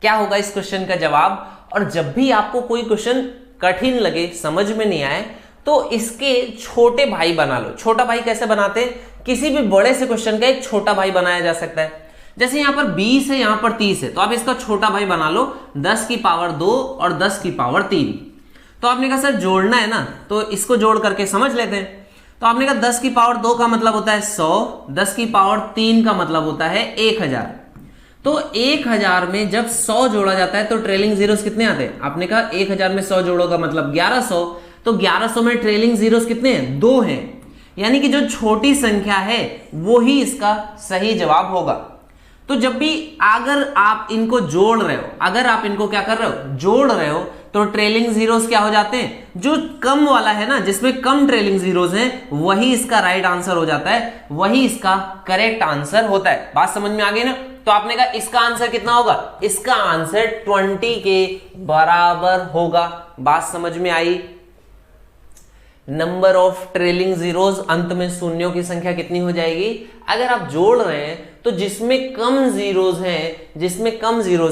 क्या होगा इस क्वेश्चन का जवाब। और जब भी आपको कोई क्वेश्चन कठिन लगे, समझ में नहीं आए, तो इसके छोटे भाई बना लो। छोटा भाई कैसे बनाते हैं? किसी भी बड़े से क्वेश्चन का एक छोटा भाई बनाया जा सकता है। जैसे यहाँ पर 20 है, यहाँ पर 30 है, तो आप इसका छोटा भाई बना लो 10 की पावर 2 और 10 की पावर 3। तो आपने कहा सर जोड़ना है ना, तो इसको जोड़ करके समझ लेते हैं। तो आपने कहा 10 की पावर 2 का मतलब होता है 100, 10 की पावर 3 का मतलब होता है 1000। तो 1000 में जब 100 जोड़ा जाता है तो ट्रेलिंग जीरोस कितने आते हैं? आपने कहा 1000 में 100 जोड़ोगा मतलब 1100, तो 1100 में ट्रेलिंग जीरोस कितने हैं? 2 हैं। यानी कि जो छोटी संख्या है वो ही इसका सही जवाब होगा। तो जब भी अगर आप इनको जोड़ रहे हो, अगर आप इनको क्या कर रहे हो? जोड़ रहे हो, तो ट्रेलिंग जीरोस क्या हो जाते हैं? जो कम वाला है ना, जिसमें कम ट्रेलिंग जीरोस हैं, वही इसका राइट आंसर हो जाता है, वही इसका करेक्ट आंसर होता है। बात समझ में आ गई ना? तो आपने कहा इसका आंसर कितना होगा? इसका आंसर 20 के बराबर होगा। बात समझ में आई? नंबर ऑफ ट्रेलिंग जीरोस, अंत में शून्यों की संख्या कितनी हो जाएगी? अगर आप जोड़ रहे हैं तो जिसमें कम जीरोस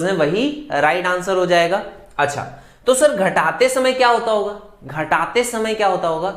हैं वही राइट आंसर हो जाएगा। अच्छा, तो सर घटाते समय क्या होता होगा? घटाते समय क्या होता होगा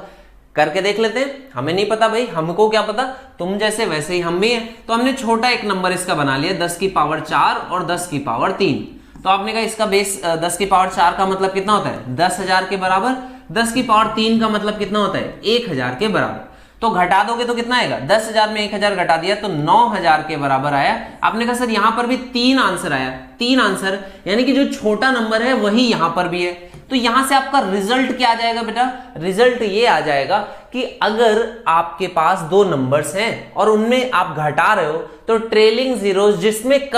करके देख लेते हैं। हमें नहीं पता भाई, हमको क्या पता, तुम जैसे वैसे ही हम भी हैं। तो हमने छोटा एक नंबर इसका बना लिया 10 की पावर 4 और 10 की पावर 3। तो आपने कहा इसका बेस 10 की पावर 4 का मतलब कितना होता है? 10,000 के बराबर। 10 की पावर 3 का मतलब कितना होता है? 1000 के बराबर। तो घटा दोगे तो कितना आएगा? 10,000 में 1000 घटा दिया तो 9000 के बराबर आया। आपने कहा सर यहां पर भी 3 आंसर आया, 3 आंसर, यानी कि जो छोटा नंबर है वही यहां पर भी है। तो यहां से आपका रिजल्ट क्या आ जाएगा बेटा? रिजल्ट ये आ जाएगा कि अगर आपके पास 2 नंबर्स हैं और उनमें आप घटा रहे हो तो ट्रेलिंग जीरोस जिसमें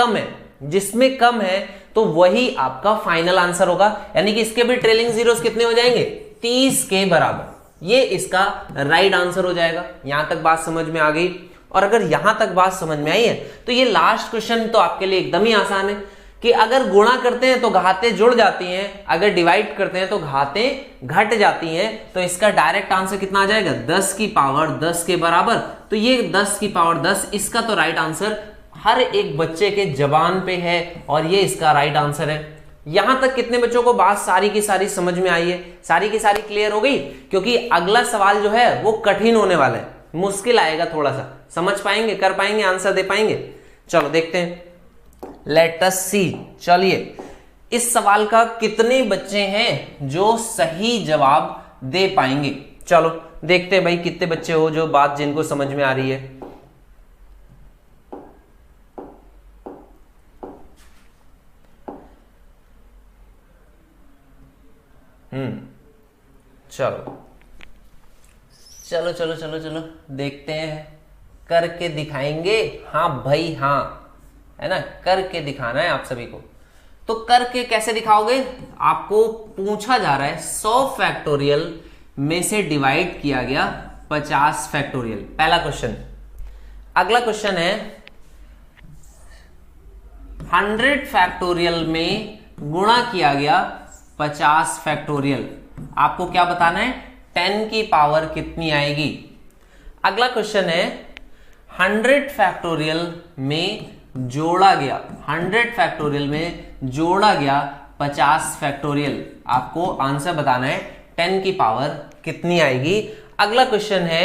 कम है तो वही आपका फाइनल आंसर होगा। यानी कि इसके भी ट्रेलिंग जीरोस कितने हो जाएंगे? 30 के बराबर। ये इसका राइट आंसर हो जाएगा। यहां तक बात समझ में आ गई? और अगर यहां तक बात समझ में आई है तो ये लास्ट क्वेश्चन तो आपके लिए एकदम ही आसान है कि अगर गुणा करते हैं तो घातें जुड़ जाती हैं, अगर डिवाइड करते हैं तो घातें घट जाती हैं। तो इसका डायरेक्ट आंसर कितना आ जाएगा? 10 की पावर 10 के बराबर। तो ये 10 की पावर 10, इसका तो राइट आंसर हर एक बच्चे के जबान पे है और ये इसका राइट आंसर है। यहां तक कितने बच्चों को बात सारी की सारी समझ में आई है? सारी की सारी क्लियर हो गई? क्योंकि अगला सवाल जो है वो कठिन होने वाला है, मुश्किल आएगा थोड़ा सा। समझ पाएंगे, कर पाएंगे, आंसर दे पाएंगे? चलो देखते हैं, लेट अस सी। चलिए, इस सवाल का कितने बच्चे हैं जो सही जवाब दे पाएंगे? चलो देखते हैं भाई कितने बच्चे हो जो बात जिनको समझ में आ रही है। चलो चलो चलो चलो चलो देखते हैं, करके दिखाएंगे। हाँ भाई हाँ, है ना, करके दिखाना है आप सभी को। तो करके कैसे दिखाओगे? आपको पूछा जा रहा है 100 फैक्टोरियल में से डिवाइड किया गया 50 फैक्टोरियल, पहला क्वेश्चन। अगला क्वेश्चन है 100 फैक्टोरियल में गुणा किया गया 50 फैक्टोरियल। आपको क्या बताना है? 10 की पावर कितनी आएगी? अगला क्वेश्चन है 100 फैक्टोरियल में जोड़ा गया, 100 फैक्टोरियल में जोड़ा गया 50 फैक्टोरियल। आपको आंसर बताना है 10 की पावर कितनी आएगी। अगला क्वेश्चन है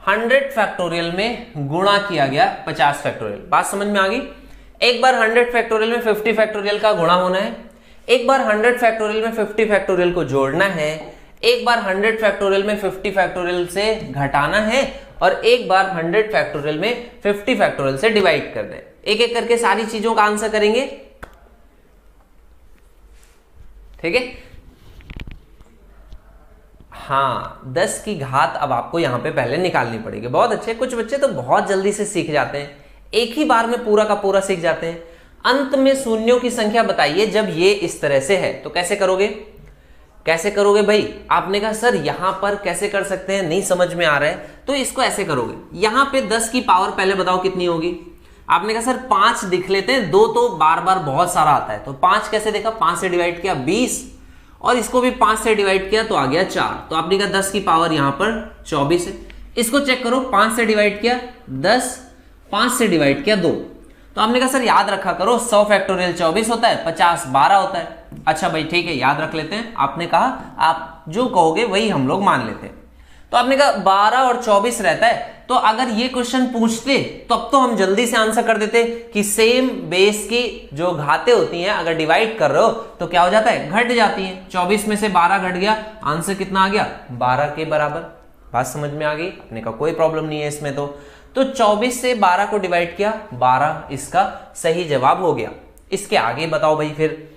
100 फैक्टोरियल में गुणा किया गया 50 फैक्टोरियल। बात समझ में आ गई? एक बार 100 फैक्टोरियल में 50 फैक्टोरियल का गुणा होना है, एक बार 100 फैक्टोरियल में 50 फैक्टोरियल को जोड़ना है, एक बार 100 फैक्टोरियल में 50 फैक्टोरियल से घटाना है और एक बार 100 फैक्टोरियल में 50 फैक्टोरियल से डिवाइड कर दें। एक एक करके सारी चीजों का आंसर करेंगे, ठीक है? हाँ, 10 की घात अब आपको यहां पे पहले निकालनी पड़ेगी। बहुत अच्छे, कुछ बच्चे तो बहुत जल्दी से सीख जाते हैं, एक ही बार में पूरा का पूरा सीख जाते हैं। अंत में शून्यों की संख्या बताइए जब ये इस तरह से है, तो कैसे करोगे? कैसे करोगे भाई? आपने कहा सर यहां पर कैसे कर सकते हैं, नहीं समझ में आ रहा है, तो इसको ऐसे करोगे। यहां पे 10 की पावर पहले बताओ कितनी होगी? आपने कहा सर 5 दिख लेते हैं, 2 तो बार बार बहुत सारा आता है, तो 5 कैसे देखा? 5 से डिवाइड किया 20 और इसको भी 5 से डिवाइड किया तो आ गया 4। तो आपने कहा 10 की पावर यहां पर 24 है। इसको चेक करो, 5 से डिवाइड किया 10, 5 से डिवाइड किया 2। तो आपने कहा सर याद रखा करो 100 फैक्टोरियल 24 होता है, 50 12 होता है। अच्छा भाई ठीक है, याद रख लेते हैं। आपने कहा आप जो कहोगे वही हम लोग मान लेते हैं। तो आपने कहा 12 और 24 रहता है, तो अगर ये क्वेश्चन पूछते तो अब तो हम जल्दी से आंसर कर देते कि सेम बेस की जो घातें होती हैं अगर डिवाइड कर रहे हो तो क्या हो जाता है, घट जाती हैं। 24 में से 12 घट गया, आंसर कितना आ गया, 12 के बराबर। बात समझ में आ गई? अपने का कोई प्रॉब्लम नहीं है इसमें। तो 24 से 12 को डिवाइड किया, 12 इसका सही जवाब हो गया। इसके आगे बताओ भाई फिर,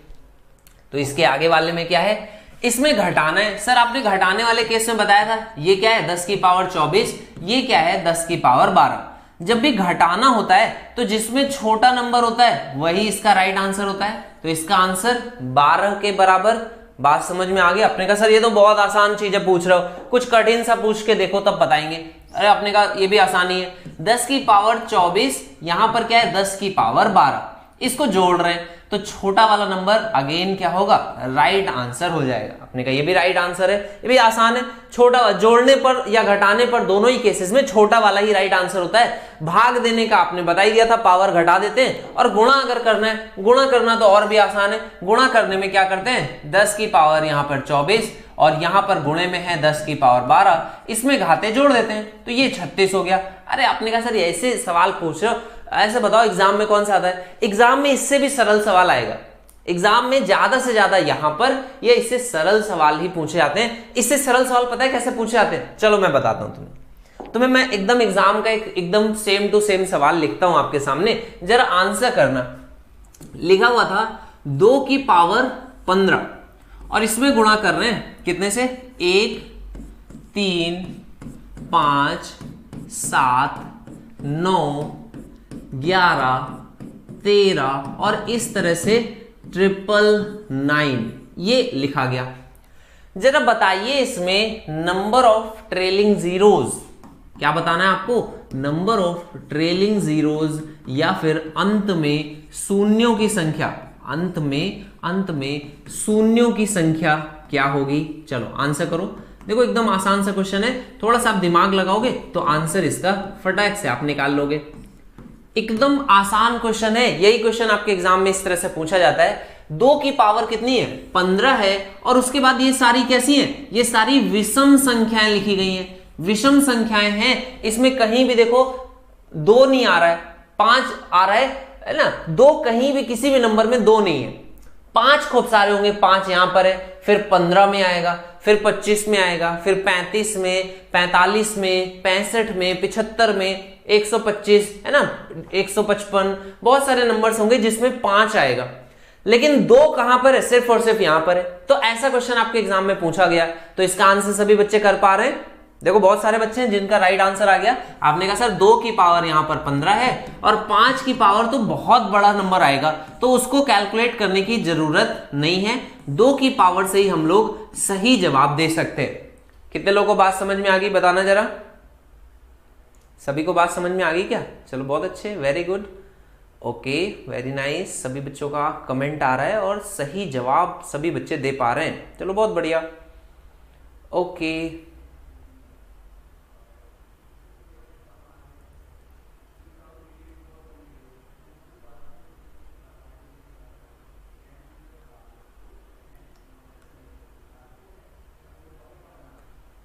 तो इसके आगे वाले में क्या है, इसमें घटाना है। सर आपने घटाने वाले केस में बताया था, ये क्या है 10 की पावर 24, ये क्या है 10 की पावर 12। जब भी घटाना होता है तो जिसमें छोटा नंबर होता है वही इसका राइट आंसर होता है, तो इसका आंसर 12 के बराबर। बात समझ में आ गई? अपने का सर ये तो बहुत आसान चीज है पूछ रहे हो, कुछ कठिन सा पूछ के देखो तब बताएंगे। अरे अपने का ये भी आसानी है, 10 की पावर 24, यहां पर क्या है 10 की पावर 12, इसको जोड़ रहे हैं तो छोटा वाला नंबर अगेन क्या होगा, राइट आंसर हो जाएगा। अपने का ये भी राइट आंसर है, ये भी आसान है। छोटा जोड़ने पर या घटाने पर दोनों ही केसेस में छोटा वाला ही राइट आंसर होता है। भाग देने का आपने बता ही दिया था, पावर घटा देते हैं। और गुणा अगर करना है, गुणा करना तो और भी आसान है। गुणा करने में क्या करते हैं, 10 की पावर यहाँ पर 24 और यहां पर गुणे में है 10 की पावर 12, इसमें घाते जोड़ देते हैं तो ये 36 हो गया। अरे आपने कहा सर ऐसे सवाल पूछ रहे हो, ऐसे बताओ एग्जाम में कौन सा आता है? एग्जाम में इससे भी सरल सवाल आएगा। एग्जाम में ज्यादा से ज्यादा यहां पर ये इससे सरल सवाल ही पूछे जाते हैं। इससे सरल सवाल पता है कैसे पूछे जाते हैं? चलो मैं बताता हूं तुम्हें मैं एकदम एग्जाम का एकदम सेम टू सेम सवाल लिखता हूं आपके सामने, जरा आंसर करना। लिखा हुआ था 2 की पावर 15 और इसमें गुणा कर रहे हैं कितने से, 1 3 5 7 9 11 13 और इस तरह से 999 ये लिखा गया। जरा बताइए इसमें नंबर ऑफ ट्रेलिंग जीरोज, क्या बताना है आपको, नंबर ऑफ ट्रेलिंग जीरोज या फिर अंत में शून्यों की संख्या, अंत में शून्यों की संख्या क्या होगी। चलो आंसर करो। देखो एकदम आसान सा क्वेश्चन है, थोड़ा सा आप दिमाग लगाओगे तो आंसर इसका फटाक से आप निकाल लोगे। एकदम आसान क्वेश्चन है, यही क्वेश्चन आपके एग्जाम में इस तरह से पूछा जाता है। 2 की पावर कितनी है, 15 है और उसके बाद ये सारी कैसी हैं, ये सारी विषम संख्याएं लिखी गई हैं। विषम संख्याएं हैं, इसमें कहीं भी देखो 2 नहीं आ रहा है, 5 आ रहा है ना, 2 कहीं भी किसी भी नंबर में 2 नहीं है। 5 खूब सारे होंगे, 5 यहां पर है, फिर 15 में आएगा, फिर 25 में आएगा, फिर 35 में, 45 में, 65 में, 75 में, 125 है ना, 155, बहुत सारे नंबर्स होंगे जिसमें 5 आएगा, लेकिन 2 कहां पर है, सिर्फ और सिर्फ यहां पर है। तो ऐसा क्वेश्चन आपके एग्जाम में पूछा गया, तो इसका आंसर सभी बच्चे कर पा रहे हैं। देखो बहुत सारे बच्चे हैं जिनका राइट आंसर आ गया। आपने कहा सर 2 की पावर यहां पर 15 है और 5 की पावर तो बहुत बड़ा नंबर आएगा, तो उसको कैलकुलेट करने की जरूरत नहीं है, 2 की पावर से ही हम लोग सही जवाब दे सकते हैं। कितने लोगों को बात समझ में आ गई, बताना जरा। सभी को बात समझ में आ गई क्या? चलो बहुत अच्छे, very good, okay, very nice. सभी बच्चों का कमेंट आ रहा है और सही जवाब सभी बच्चे दे पा रहे हैं, चलो बहुत बढ़िया, ओके।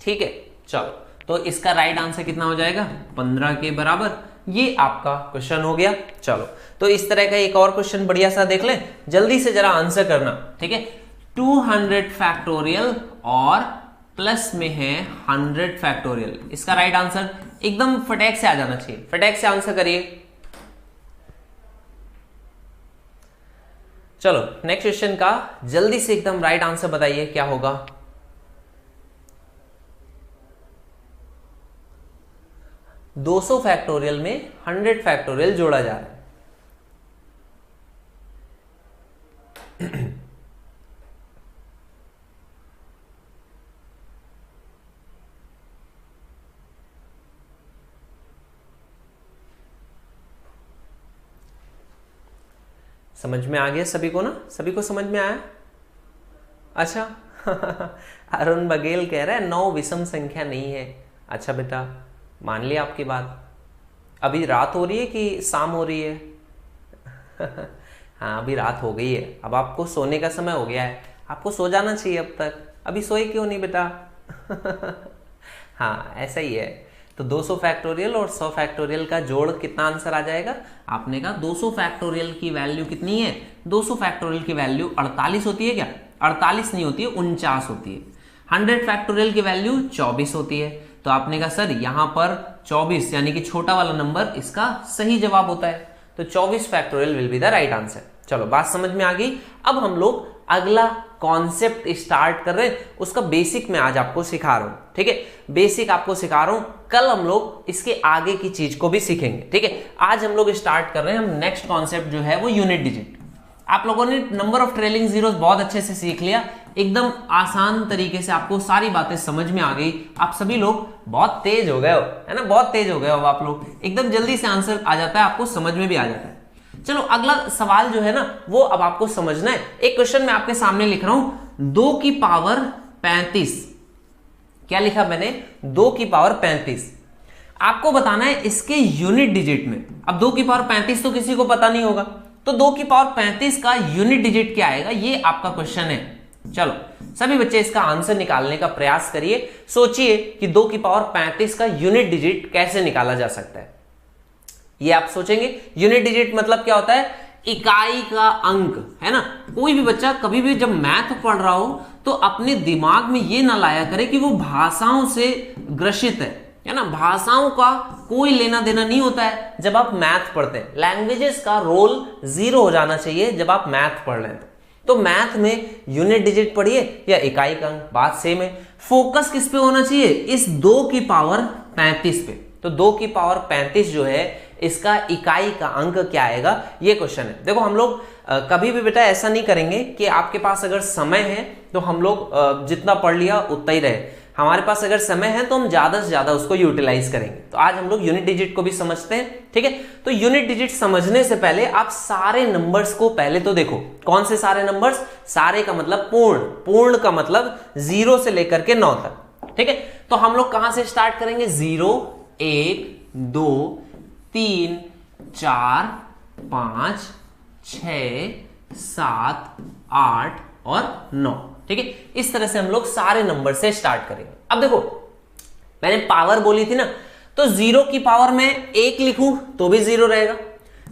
ठीक है, चलो तो इसका राइट आंसर कितना हो जाएगा, 15 के बराबर। ये आपका क्वेश्चन हो गया। चलो तो इस तरह का एक और क्वेश्चन बढ़िया सा देख लें, जल्दी से जरा आंसर करना, ठीक है। 200 फैक्टोरियल और प्लस में है 100 फैक्टोरियल, इसका राइट आंसर एकदम फटाक से आ जाना चाहिए, फटाक से आंसर करिए। चलो नेक्स्ट क्वेश्चन का जल्दी से एकदम राइट आंसर बताइए क्या होगा। 200 फैक्टोरियल में 100 फैक्टोरियल जोड़ा जा रहा है। समझ में आ गया सभी को ना, सभी को समझ में आया? अच्छा अरुण बघेल कह रहा है 9 विषम संख्या नहीं है। अच्छा बेटा मान लिया आपकी बात। अभी रात हो रही है कि शाम हो रही है? हाँ अभी रात हो गई है, अब आपको सोने का समय हो गया है, आपको सो जाना चाहिए अब तक। अभी सोए क्यों नहीं बेटा? हाँ ऐसा ही है। तो 200 फैक्टोरियल और 100 फैक्टोरियल का जोड़ कितना आंसर आ जाएगा? आपने कहा 200 फैक्टोरियल की वैल्यू कितनी है? 200 फैक्टोरियल की वैल्यू 48 होती है क्या? 48 नहीं होती है, 49 होती है। 100 फैक्टोरियल की वैल्यू 24 होती है। तो आपने कहा सर यहाँ पर 24 यानी कि छोटा वाला नंबर इसका सही जवाब होता है। तो 24 factorial will be the right answer. चलो बात समझ में आ गई। अब हम लोग अगला कॉन्सेप्ट स्टार्ट कर रहे हैं, उसका बेसिक मैं आज आपको सिखा रहा हूं, ठीक है? बेसिक आपको सिखा रहा हूं, कल हम लोग इसके आगे की चीज को भी सीखेंगे, ठीक है? आज हम लोग स्टार्ट कर रहे हैं, हम नेक्स्ट कॉन्सेप्ट जो है वो यूनिट डिजिट। आप लोगों ने नंबर ऑफ ट्रेलिंग जीरोस बहुत अच्छे से सीख लिया, एकदम आसान तरीके से आपको सारी बातें समझ में आ गई। आप सभी लोग बहुत तेज हो गए हो, है ना? बहुत तेज हो गए हो आप लोग, एकदम जल्दी से आंसर आ जाता है, आपको समझ में भी आ जाता है। चलो अगला सवाल जो है ना वो अब आपको समझना है। एक क्वेश्चन मैं आपके सामने लिख रहा हूं, 2 की पावर 35। क्या लिखा मैंने? 2 की पावर 35। आपको बताना है इसके यूनिट डिजिट में। अब 2 की पावर 35 तो किसी को पता नहीं होगा, तो 2 की पावर 35 का यूनिट डिजिट क्या आएगा, ये आपका क्वेश्चन है। चलो सभी बच्चे इसका आंसर निकालने का प्रयास करिए, सोचिए कि 2 की पावर 35 का यूनिट डिजिट कैसे निकाला जा सकता है। ये आप सोचेंगे यूनिट डिजिट मतलब क्या होता है? इकाई का अंक, है ना? कोई भी बच्चा कभी भी जब मैथ पढ़ रहा हो तो अपने दिमाग में ये ना लाया करे कि वो भाषाओं से ग्रसित है ना? भाषाओं का कोई लेना देना नहीं होता है जब आप मैथ पढ़ते हैं। लैंग्वेजेस का रोल 0 हो जाना चाहिए जब आप मैथ पढ़ रहे हैं। तो मैथ में यूनिट डिजिट पढ़िए या इकाई का अंक, बात सेम है। फोकस किस पे होना चाहिए? इस 2 की पावर 35 पे। तो 2 की पावर 35 जो है इसका इकाई का अंक क्या आएगा, ये क्वेश्चन है। देखो हम लोग कभी भी बेटा ऐसा नहीं करेंगे कि आपके पास अगर समय है तो हम लोग जितना पढ़ लिया उतना ही रहे। हमारे पास अगर समय है तो हम ज्यादा से ज्यादा उसको यूटिलाइज करेंगे। तो आज हम लोग यूनिट डिजिट को भी समझते हैं, ठीक है? तो यूनिट डिजिट समझने से पहले आप सारे नंबर्स को पहले तो देखो। कौन से सारे नंबर्स? सारे का मतलब पूर्ण, पूर्ण का मतलब 0 से लेकर के 9 तक, ठीक है? तो हम लोग कहां से स्टार्ट करेंगे? 0, 1, 2, 3, 4, 5, 6, 7, 8 और 9, ठीक है? इस तरह से हम लोग सारे नंबर से स्टार्ट करेंगे। अब देखो मैंने पावर बोली थी ना, तो 0 की पावर में 1 लिखूं तो भी 0 रहेगा।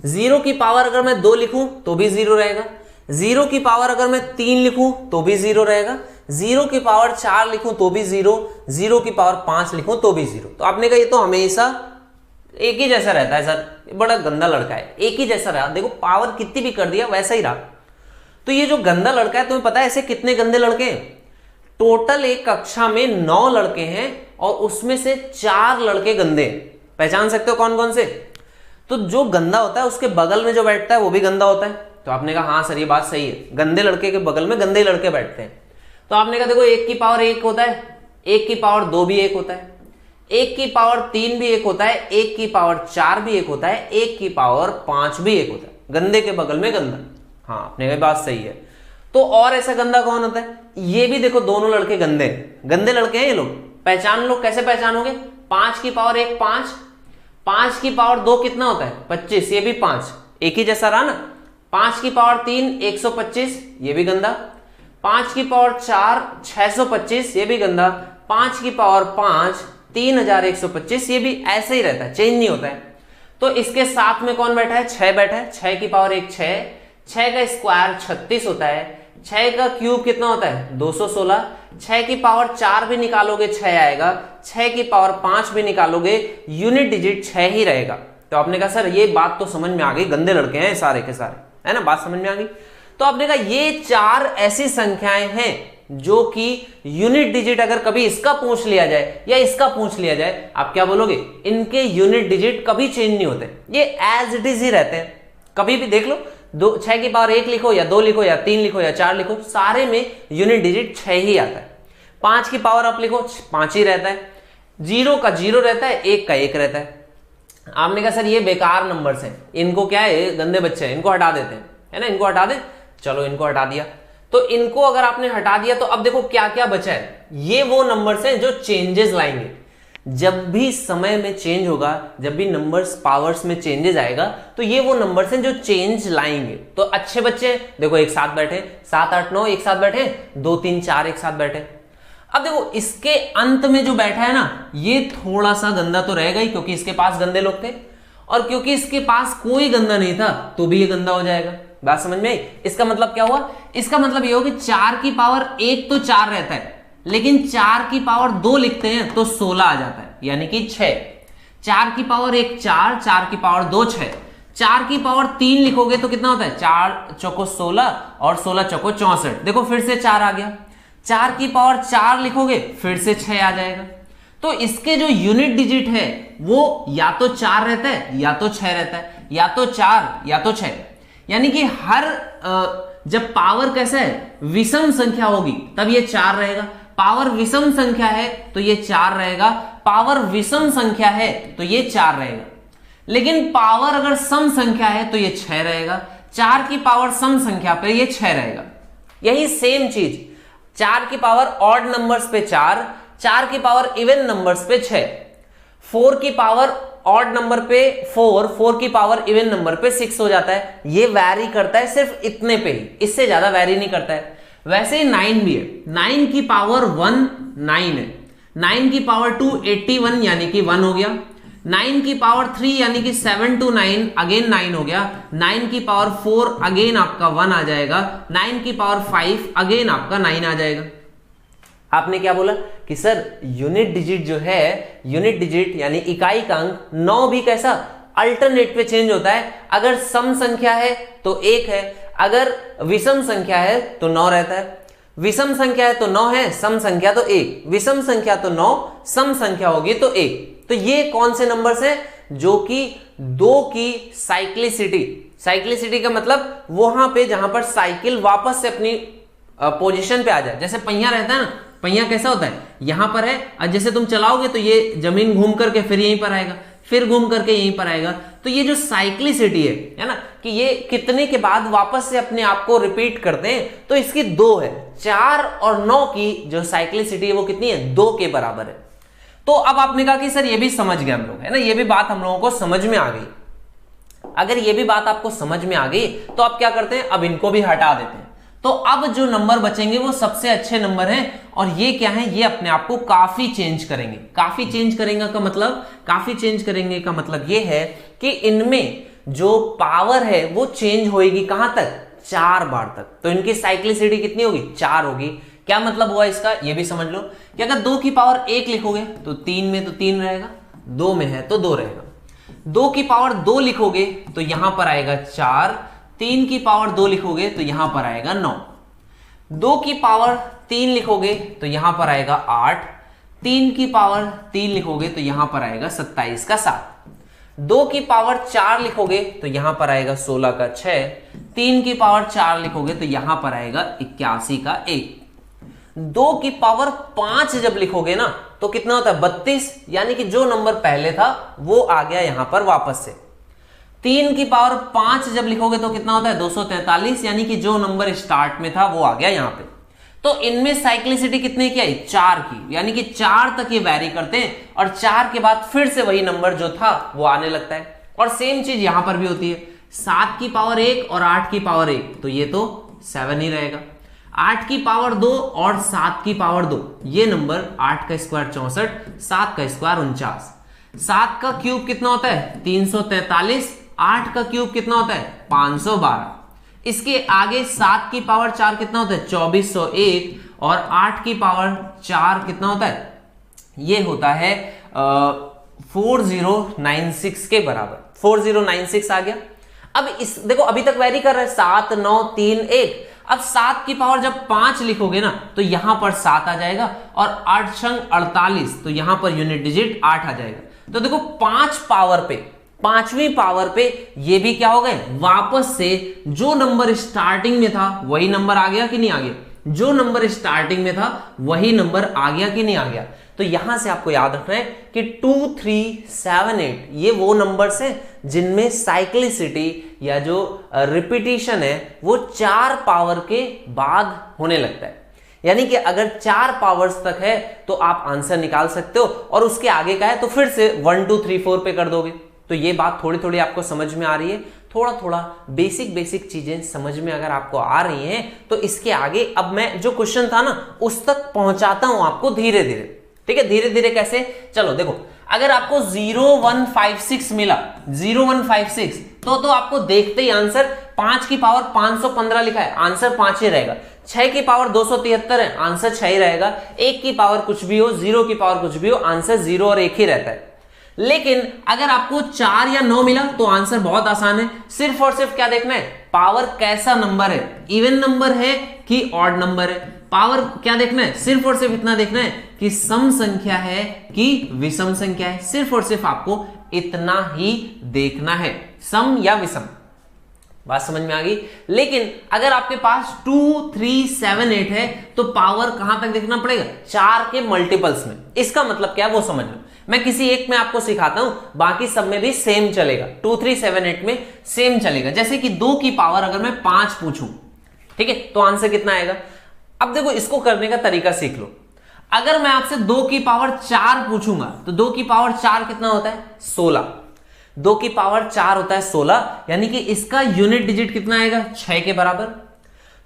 0 की पावर अगर मैं 2 लिखूं तो भी 0 रहेगा। 0 की पावर अगर मैं 3 लिखूं तो भी 0 रहेगा। 0 की पावर 4 लिखूं तो भी 0। 0 की पावर 5 लिखूं तो भी 0। तो आपने कहा ये तो हमेशा एक ही जैसा रहता है सर, बड़ा गंदा लड़का है, एक ही जैसा रहा। देखो पावर कितनी भी कर दिया वैसा ही रहा। तो ये जो गंदा लड़का है, तुम्हें पता है ऐसे कितने गंदे लड़के हैं? टोटल एक कक्षा में 9 लड़के हैं और उसमें से 4 लड़के गंदे हैं। पहचान सकते हो कौन कौन से? तो जो गंदा होता है उसके बगल में जो बैठता है वो भी गंदा होता है। तो आपने कहा हाँ सर ये बात सही है, गंदे लड़के के बगल में गंदे लड़के बैठते हैं। तो आपने कहा देखो 1 की पावर 1 होता है, 1 की पावर 2 भी 1 होता है, 1 की पावर 3 भी 1 होता है, 1 की पावर 4 भी 1 होता है, 1 की पावर 5 भी 1 होता है। गंदे के बगल में गंदा। हाँ आपने कहा बात सही है। तो और ऐसा गंदा कौन होता है? ये भी देखो दोनों लड़के गंदे गंदे लड़के हैं ये लोग। पहचान लो, कैसे पहचानोगे? 5 की पावर 1 5, 5 की पावर 2 कितना होता है? 25, ये भी 5, एक ही जैसा रहा ना। 5 की पावर 3 125, ये भी गंदा। 5 की पावर 4 625, ये भी गंदा। 5 की पावर 5 3125, ये भी ऐसे ही रहता है, चेंज नहीं होता है। तो इसके साथ में कौन बैठा है? 6 बैठा है। 6 की पावर 1 6, 6 का स्क्वायर 36 होता है। 6 का क्यूब कितना होता है? 216। 6 की पावर 4 भी निकालोगे 6 आएगा। 6 की पावर 5 भी निकालोगे, यूनिट डिजिट 6 ही रहेगा। तो आपने कहा सर ये बात तो समझ में आ गई, गंदे लड़के हैं सारे के सारे, है ना? बात समझ में आ गई। तो आपने कहा ये 4 ऐसी संख्याएं हैं जो कि यूनिट डिजिट अगर कभी इसका पूछ लिया जाए या इसका पूछ लिया जाए, आप क्या बोलोगे? इनके यूनिट डिजिट कभी चेंज नहीं होते, ये एज इट इज ही रहते हैं। कभी भी देख लो, 6 की पावर 1 लिखो या 2 लिखो या 3 लिखो या 4 लिखो, सारे में यूनिट डिजिट 6 ही आता है। 5 की पावर आप लिखो 5 ही रहता है। 0 का 0 रहता है, 1 का 1 रहता है। आपने कहा सर ये बेकार नंबर्स हैं, इनको क्या है, गंदे बच्चे हैं, इनको हटा देते हैं, है ना? इनको हटा दे। चलो इनको हटा दिया। तो इनको अगर आपने हटा दिया तो अब देखो क्या क्या बचा है। ये वो नंबर्स हैं जो चेंजेस लाएंगे। जब भी समय में चेंज होगा, जब भी नंबर्स पावर्स में चेंजेस आएगा, तो ये वो नंबर्स हैं जो चेंज लाएंगे। तो अच्छे बच्चे देखो एक साथ बैठे, 7 8 9 एक साथ बैठे, 2 3 4 एक साथ बैठे। अब देखो इसके अंत में जो बैठा है ना, ये थोड़ा सा गंदा तो रहेगा ही, क्योंकि इसके पास गंदे लोग थे, और क्योंकि इसके पास कोई गंदा नहीं था तो भी ये गंदा हो जाएगा। बात समझ में आई? इसका मतलब क्या हुआ? इसका मतलब ये हो कि 4 की पावर 1 तो 4 रहता है, लेकिन 4 की पावर 2 लिखते हैं तो 16 आ जाता है, यानी कि 6। 4 की पावर 1 4, 4 की पावर 2 6, 4 की पावर 3 लिखोगे तो कितना होता है? 4 चौको 16 और 16 चौको 64। देखो फिर से 4 आ गया। 4 की पावर 4 लिखोगे फिर से 6 आ जाएगा। तो इसके जो यूनिट डिजिट है वो या तो 4 रहता है या तो 6 रहता है, या तो 4 या तो 6। यानी कि हर जब पावर कैसा है, विषम संख्या होगी तब ये 4 रहेगा। पावर विषम संख्या है तो ये 4 रहेगा, पावर विषम संख्या है तो ये 4 रहेगा। लेकिन पावर अगर सम संख्या है तो ये 6 रहेगा। 4 की पावर सम संख्या पे ये 6 रहेगा। यही सेम चीज 4 की पावर ऑड नंबर्स पे 4, 4 की पावर इवन नंबर्स पे 6, 4 की पावर ऑड नंबर पे 4, 4 की पावर इवन नंबर पे 6 हो जाता है। ये वैरी करता है सिर्फ इतने पे ही, इससे ज्यादा वैरी नहीं करता है। वैसे ही 9 भी है। 9 की पावर 1 9 है, 9 की पावर 2 81 यानी कि 1 हो गया। 9 की पावर 3 यानी कि 7 to 9 अगेन 9 हो गया। 9 की पावर 4 अगेन आपका 1 आ जाएगा। 9 की पावर 5 अगेन आपका 9 आ जाएगा। आपने क्या बोला कि सर यूनिट डिजिट जो है, यूनिट डिजिट यानी इकाई का अंक 9 भी कैसा अल्टरनेट पे चेंज होता है। अगर सम संख्या है तो 1 है, अगर विषम संख्या है तो 9 रहता है। विषम संख्या है तो 9 है, सम संख्या तो 1, विषम संख्या तो 9, सम संख्या होगी तो 1। तो ये कौन से नंबर्स हैं? जो कि 2 की साइक्लिसिटी, साइक्लिसिटी का मतलब वहां पे जहां पर साइकिल वापस से अपनी पोजीशन पे आ जाए। जैसे पहिया रहता है ना, पहिया कैसा होता है, यहां पर है और जैसे तुम चलाओगे तो ये जमीन घूम करके फिर यहीं पर आएगा, फिर घूम करके यहीं पर आएगा। तो ये जो साइक्लिसिटी है ना, कि ये कितने के बाद वापस से अपने आप को रिपीट करते हैं, तो इसकी 2 है। 4 और 9 की जो साइक्लिसिटी है वो कितनी है? 2 के बराबर है। तो अब आपने कहा कि सर ये भी समझ गए हम लोग, है ना, ये भी बात हम लोगों को समझ में आ गई। अगर ये भी बात आपको समझ में आ गई तो आप क्या करते हैं, अब इनको भी हटा देते हैं। तो अब जो नंबर बचेंगे वो सबसे अच्छे नंबर हैं, और ये क्या है, ये अपने आप को काफी चेंज करेंगे। काफी चेंज करेंगे का मतलब, काफी चेंज करेंगे का मतलब ये है कि इनमें जो पावर है वो चेंज होगी कहां तक? 4 बार तक। तो इनकी साइक्लिसिटी कितनी होगी? 4 होगी। क्या मतलब हुआ इसका, ये भी समझ लो कि अगर 2 की पावर 1 लिखोगे तो 3 में तो 3 रहेगा, 2 में है तो 2 रहेगा। 2 की पावर 2 लिखोगे तो यहां पर आएगा 4, 3 की पावर 2 लिखोगे तो यहां पर आएगा 9, 2 की पावर 3 लिखोगे तो यहां पर आएगा 8, 3 की पावर 3 लिखोगे तो यहां पर आएगा 27 का 7, 2 की पावर 4 लिखोगे तो यहां पर आएगा 16 का 6, 3 की पावर 4 लिखोगे तो यहां पर आएगा 81 का 1, 2 की पावर 5 जब लिखोगे ना तो कितना होता है? 32, यानी कि जो नंबर पहले था वो आ गया यहां पर वापस से। 3 की पावर 5 जब लिखोगे तो कितना होता है? 243, यानी कि जो नंबर स्टार्ट में था वो आ गया यहां पे। तो इनमें साइक्लिसिटी कितने की आई? 4 की, यानी कि 4 तक ये वैरी करते हैं, और 4 के बाद फिर से वही नंबर जो था वो आने लगता है। और सेम चीज यहां पर भी होती है। 7 की पावर 1 और 8 की पावर 1, तो ये तो 7 ही रहेगा। 8 की पावर 2 और 7 की पावर 2, ये नंबर 8 का स्क्वायर 64, 7 का स्क्वायर 49, 7 का क्यूब कितना होता है? 343, 8 का क्यूब कितना होता है? 512। इसके आगे 7 की पावर 4 कितना होता है? 2401, और 8 की पावर 4 कितना होता है? ये होता है 4096 के बराबर। 4096 आ गया। अब इस देखो अभी तक वैरी कर रहा है 7 9 3 1। अब 7 की पावर जब 5 लिखोगे ना तो यहां पर 7 आ जाएगा, और 8 संग 48, तो यहां पर यूनिट डिजिट 8 आ जाएगा। तो देखो 5 पावर पे, 5वीं पावर पे ये भी क्या हो गए? वापस से जो नंबर स्टार्टिंग में था वही नंबर आ गया कि नहीं आ गया? जो नंबर स्टार्टिंग में था वही नंबर आ गया कि नहीं आ गया? तो यहां से आपको याद रखना है कि 2 3 7 8 ये वो नंबर्स हैं जिनमें साइक्लिसिटी या जो रिपीटिशन है वो 4 पावर के बाद होने लगता है। यानी कि अगर 4 पावर्स तक है तो आप आंसर निकाल सकते हो, और उसके आगे का है तो फिर से 1 2 3 4 पे कर दोगे। तो ये बात थोड़ी थोड़ी आपको समझ में आ रही है, थोड़ा थोड़ा बेसिक बेसिक चीजें समझ में अगर आपको आ रही हैं तो इसके आगे अब मैं जो क्वेश्चन था ना उस तक पहुंचाता हूं आपको धीरे धीरे। ठीक है, धीरे धीरे कैसे, चलो देखो, अगर आपको 0156 मिला, 0156, तो आपको देखते ही आंसर 5 की पावर 515 लिखा है, आंसर 5 ही रहेगा। 6 की पावर 273 है, आंसर 6 ही रहेगा। 1 की पावर कुछ भी हो, 0 की पावर कुछ भी हो, आंसर 0 और 1 ही रहता है। लेकिन अगर आपको 4 या 9 मिला तो आंसर बहुत आसान है, सिर्फ और सिर्फ क्या देखना है, पावर कैसा नंबर है, इवन नंबर है कि ऑड नंबर है। पावर क्या देखना है, सिर्फ और सिर्फ इतना देखना है कि सम संख्या है कि विषम संख्या है, सिर्फ और सिर्फ आपको इतना ही देखना है, सम या विषम। बात समझ में आ गई। लेकिन अगर आपके पास 2, 3, 7, 8 है तो पावर कहां तक देखना पड़ेगा, 4 के मल्टीपल्स में। इसका मतलब क्या है वो समझ लो, मैं किसी एक में आपको सिखाता हूं, बाकी सब में भी सेम चलेगा, 2, 3, 7, 8 में सेम चलेगा। जैसे कि 2 की पावर अगर मैं 5 पूछूं, ठीक है, तो आंसर कितना आएगा। अब देखो इसको करने का तरीका सीख लो। अगर मैं आपसे 2 की पावर 4 पूछूंगा तो 2 की पावर 4 कितना होता है, 16। 2 की पावर 4 होता है 16, यानी कि इसका यूनिट डिजिट कितना आएगा, 6 के बराबर।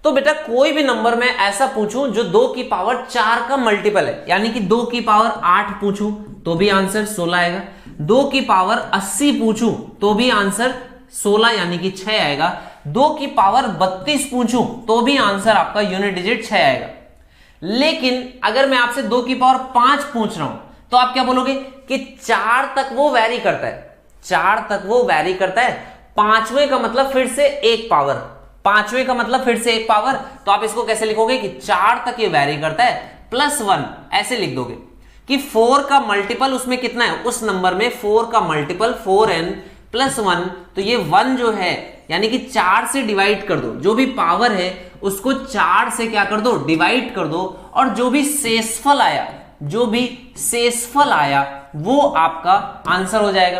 तो बेटा कोई भी नंबर मैं ऐसा पूछूं जो 2 की पावर 4 का मल्टीपल है, यानी कि 2 की पावर 8 पूछूं तो भी आंसर 16 आएगा। 2 की पावर 80 पूछूं तो भी आंसर 16 यानी कि 6 आएगा। 2 की पावर 32 पूछूं तो भी आंसर आपका यूनिट डिजिट 6 आएगा। लेकिन अगर मैं आपसे 2 की पावर 5 पूछ रहा हूं तो आप क्या बोलोगे कि 4 तक वो वैरी करता है, 4 तक वो वैरी करता है। पांचवें का मतलब फिर से एक पावर, पांचवें का मतलब फिर से एक पावर, तो आप इसको कैसे लिखोगे कि 4 तक ये वैरी करता है, +1 ऐसे लिख दोगे कि 4 का मल्टीपल उसमें कितना है, उस नंबर में 4 का मल्टीपल 4n + 1, तो ये 1 जो है यानी कि 4 से डिवाइड कर दो, जो भी पावर है उसको 4 से क्या कर दो, डिवाइड कर दो, और जो भी शेषफल आया, जो भी शेषफल आया वो आपका आंसर हो जाएगा।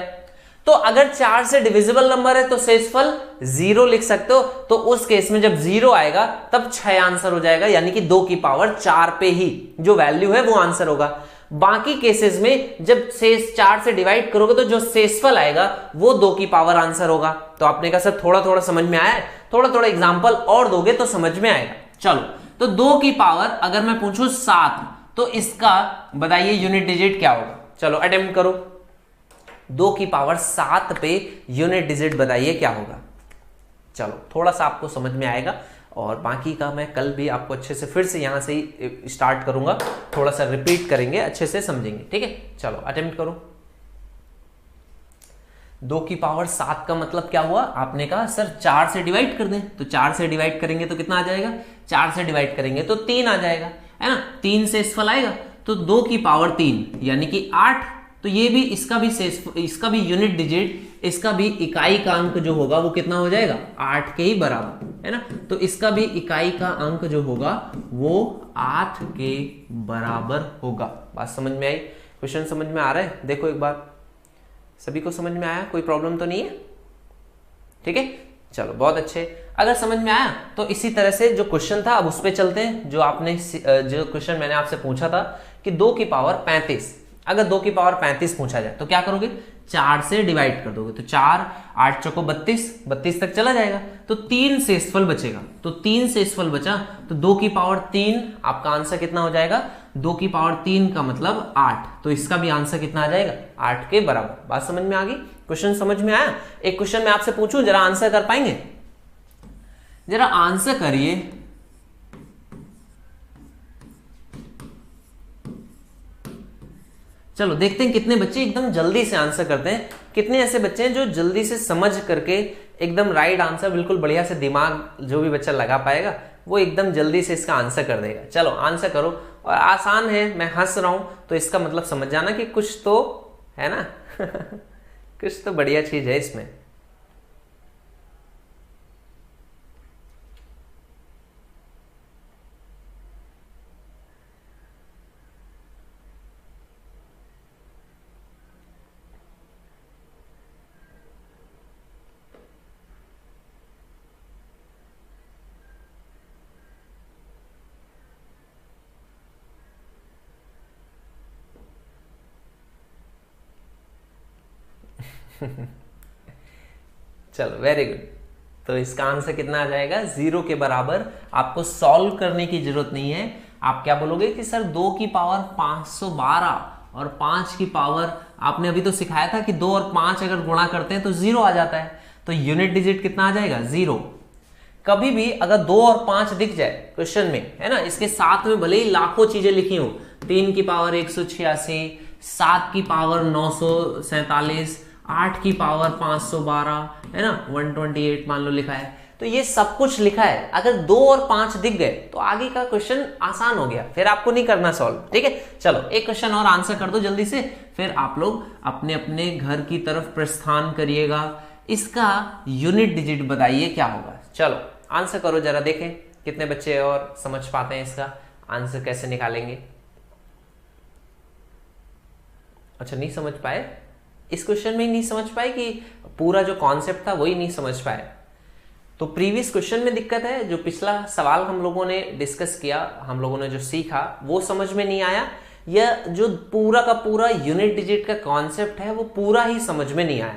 तो अगर 4 से डिविजिबल नंबर है तो शेषफल 0 लिख सकते हो, तो उस केस में जब 0 आएगा तब 6 आंसर हो जाएगा, यानी कि 2 की पावर 4 पे ही जो वैल्यू है वो आंसर होगा। बाकी केसेस में जब शेष 4 से डिवाइड करोगे तो जो शेषफल आएगा वो 2 की पावर आंसर होगा। तो आपने कहा सर थोड़ा थोड़ा समझ में आया है, थोड़ा थोड़ा एग्जांपल और दोगे तो समझ में आएगा। चलो, तो 2 की पावर अगर मैं पूछूं 7 तो इसका बताइए यूनिट डिजिट क्या होगा। चलो अटेम्प्ट करो, 2 की पावर 7 पे यूनिट डिजिट बताइए क्या होगा। चलो थोड़ा सा आपको समझ में आएगा, और बाकी का मैं कल भी आपको अच्छे से फिर से यहां से ही स्टार्ट करूंगा, थोड़ा सा रिपीट करेंगे, अच्छे से समझेंगे। ठीक है, चलो अटेम्प्ट करो। 2 की पावर 7 का मतलब क्या हुआ, आपने कहा सर 4 से डिवाइड कर दें, तो 4 से डिवाइड करेंगे तो कितना आ जाएगा, 4 से डिवाइड करेंगे तो 3 आ जाएगा, है ना, 3 से शेषफल आएगा, तो 2 की पावर 3 यानी कि 8, तो ये भी इसका भी इसका भी यूनिट डिजिट, इसका भी इकाई का अंक जो होगा वो कितना हो जाएगा, 8 के ही बराबर, है ना। तो इसका भी इकाई का अंक जो होगा वो 8 के बराबर होगा। बात समझ में आई, क्वेश्चन समझ में आ रहा है, देखो एक बार, सभी को समझ में आया, कोई प्रॉब्लम तो नहीं है, ठीक है, चलो बहुत अच्छे। अगर समझ में आया तो इसी तरह से जो क्वेश्चन था अब उस पर चलते हैं, जो आपने जो क्वेश्चन मैंने आपसे पूछा था कि 2 की पावर 35, अगर 2 की पावर 35 पूछा जाए तो क्या करोगे, 4 से डिवाइड कर दोगे, तो 4 8 चौको 32, 32 तक चला जाएगा, तो 3 शेषफल बचेगा, तो 3 शेषफल बचा, तो 2 की पावर 3 आपका आंसर कितना हो जाएगा, 2 की पावर 3 का मतलब 8, तो इसका भी आंसर कितना आ जाएगा, 8 के बराबर। बात समझ में आ गई, क्वेश्चन समझ में आया। एक क्वेश्चन मैं आपसे पूछूं, जरा आंसर कर पाएंगे, जरा आंसर करिए। चलो देखते हैं कितने बच्चे एकदम जल्दी से आंसर करते हैं, कितने ऐसे बच्चे हैं जो जल्दी से समझ करके एकदम राइट आंसर, बिल्कुल बढ़िया से दिमाग जो भी बच्चा लगा पाएगा वो एकदम जल्दी से इसका आंसर कर देगा। चलो आंसर करो, और आसान है, मैं हंस रहा हूं तो इसका मतलब समझ जाना कि कुछ तो है ना कुछ तो बढ़िया चीज है इसमें। चलो वेरी गुड। तो इसका आंसर कितना आ जाएगा, 0 के बराबर। आपको सॉल्व करने की जरूरत नहीं है। आप क्या बोलोगे कि सर 2 की पावर 512 और 5 की पावर, आपने अभी तो सिखाया था कि 2 और 5 अगर गुणा करते हैं तो 0 आ जाता है, तो यूनिट डिजिट कितना आ जाएगा, 0। कभी भी अगर 2 और 5 दिख जाए क्वेश्चन में, है ना, इसके साथ में भले ही लाखों चीजें लिखी हो, 3 की पावर 186, 7 की पावर 947, 8 की पावर 512, है ना, 128 मान लो लिखा है, तो ये सब कुछ लिखा है। अगर 2 और 5 दिख गए तो आगे का क्वेश्चन आसान हो गया, फिर आपको नहीं करना सॉल्व। ठीक है, चलो एक क्वेश्चन और आंसर कर दो जल्दी से, फिर आप लोग अपने अपने घर की तरफ प्रस्थान करिएगा। इसका यूनिट डिजिट बताइए क्या होगा। चलो आंसर करो जरा, देखें कितने बच्चे और समझ पाते हैं इसका आंसर कैसे निकालेंगे। अच्छा, नहीं समझ पाए, इस क्वेश्चन में ही नहीं समझ पाए कि पूरा जो कॉन्सेप्ट था वही नहीं समझ पाए। तो प्रीवियस क्वेश्चन में दिक्कत है, जो पिछला सवाल हम लोगों ने डिस्कस किया, हम लोगों ने जो सीखा वो समझ में नहीं आया, या जो पूरा का पूरा यूनिट डिजिट का कॉन्सेप्ट है वो पूरा ही समझ में नहीं आया।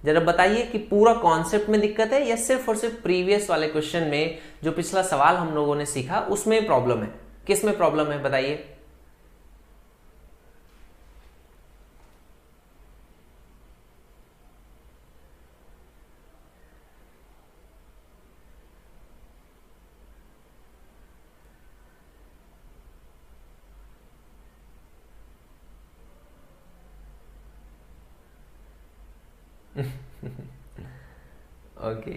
जरा बताइए कि पूरा कॉन्सेप्ट में दिक्कत है या सिर्फ और सिर्फ प्रीवियस वाले क्वेश्चन में जो पिछला सवाल हम लोगों ने सीखा उसमें प्रॉब्लम है, किस में प्रॉब्लम है बताइए। ओके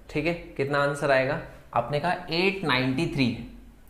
ठीक है, कितना आंसर आएगा, आपने कहा 893 है।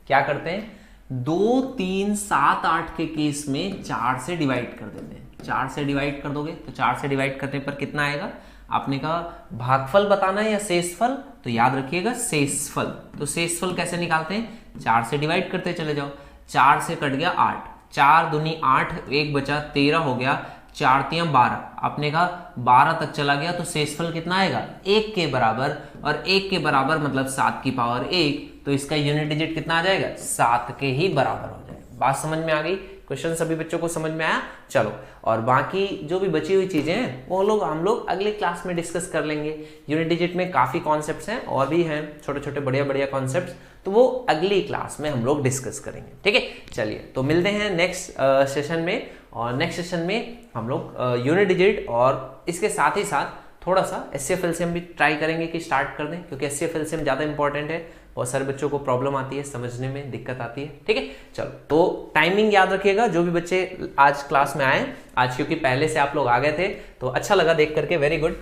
क्या करते हैं, 2, 3, 7, 8 के केस में 4 से डिवाइड कर देते हैं। 4 से डिवाइड कर दोगे तो 4 से डिवाइड करने पर कितना आएगा, आपने कहा भागफल बताना है या शेषफल, तो याद रखिएगा शेषफल। तो शेषफल कैसे निकालते हैं, 4 से डिवाइड करते चले जाओ। 4 से कट गया 8, 4 दूनी 8, 1 बचा 13 हो गया, 4 तियां 12, आपने कहा 12 तक चला गया, तो शेषफल कितना आएगा, 1 के बराबर। और 1 के बराबर मतलब 7 की पावर 1, तो इसका यूनिट डिजिट कितना आ जाएगा, 7 के ही बराबर हो जाएगा। बात समझ में आ गई, क्वेश्चन सभी बच्चों को समझ में आया। चलो, और बाकी जो भी बची हुई चीजें हैं वो हम लोग अगले क्लास में डिस्कस कर लेंगे। यूनिट डिजिट में काफी कॉन्सेप्ट्स हैं और भी हैं छोटे छोटे बढ़िया बढ़िया कॉन्सेप्ट्स, तो वो अगली क्लास में हम लोग डिस्कस करेंगे। ठीक है, चलिए तो मिलते हैं नेक्स्ट सेशन में। और नेक्स्ट सेशन में हम लोग यूनिट डिजिट और इसके साथ ही साथ थोड़ा सा HCF LCM भी ट्राई करेंगे कि स्टार्ट कर दें, क्योंकि HCF LCM ज़्यादा इंपॉर्टेंट है। बहुत सारे बच्चों को प्रॉब्लम आती है, समझने में दिक्कत आती है। ठीक है, चलो तो टाइमिंग याद रखिएगा। जो भी बच्चे आज क्लास में आए, आज क्योंकि पहले से आप लोग आ गए थे तो अच्छा लगा देख करके, वेरी गुड।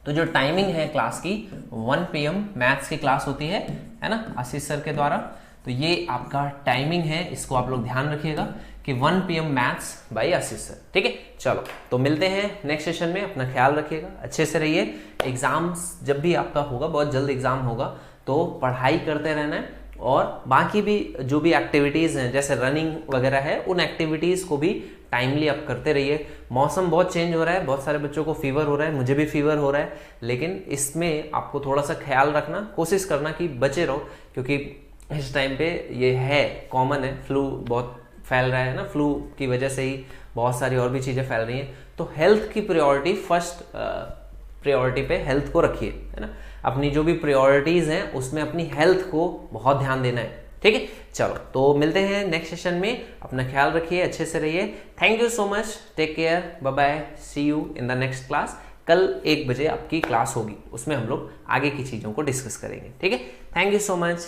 तो जो टाइमिंग है क्लास की 1 PM मैथ्स की क्लास होती है ना, आशीष सर के द्वारा। तो ये आपका टाइमिंग है, इसको आप लोग ध्यान रखिएगा कि 1 PM maths by Ashish sir. ठीक है, चलो तो मिलते हैं नेक्स्ट सेशन में। अपना ख्याल रखिएगा, अच्छे से रहिए। एग्जाम्स जब भी आपका होगा, बहुत जल्द एग्जाम होगा, तो पढ़ाई करते रहना है। और बाकी भी जो भी एक्टिविटीज़ हैं जैसे रनिंग वगैरह है, उन एक्टिविटीज़ को भी टाइमली आप करते रहिए। मौसम बहुत चेंज हो रहा है, बहुत सारे बच्चों को फीवर हो रहा है, मुझे भी फीवर हो रहा है, लेकिन इसमें आपको थोड़ा सा ख्याल रखना, कोशिश करना कि बचे रहो, क्योंकि इस टाइम पे ये है कॉमन है, फ्लू बहुत फैल रहा है ना, फ्लू की वजह से ही बहुत सारी और भी चीज़ें फैल रही हैं। तो हेल्थ की प्रायोरिटी फर्स्ट प्रायोरिटी पे हेल्थ को रखिए, है ना। अपनी जो भी प्रायोरिटीज़ हैं उसमें अपनी हेल्थ को बहुत ध्यान देना है। ठीक है, चलो तो मिलते हैं नेक्स्ट सेशन में। अपना ख्याल रखिए, अच्छे से रहिए। Thank you so much, take care, bye bye, see you in the next class. कल 1 बजे आपकी क्लास होगी, उसमें हम लोग आगे की चीज़ों को डिस्कस करेंगे। ठीक है, थैंक यू सो मच।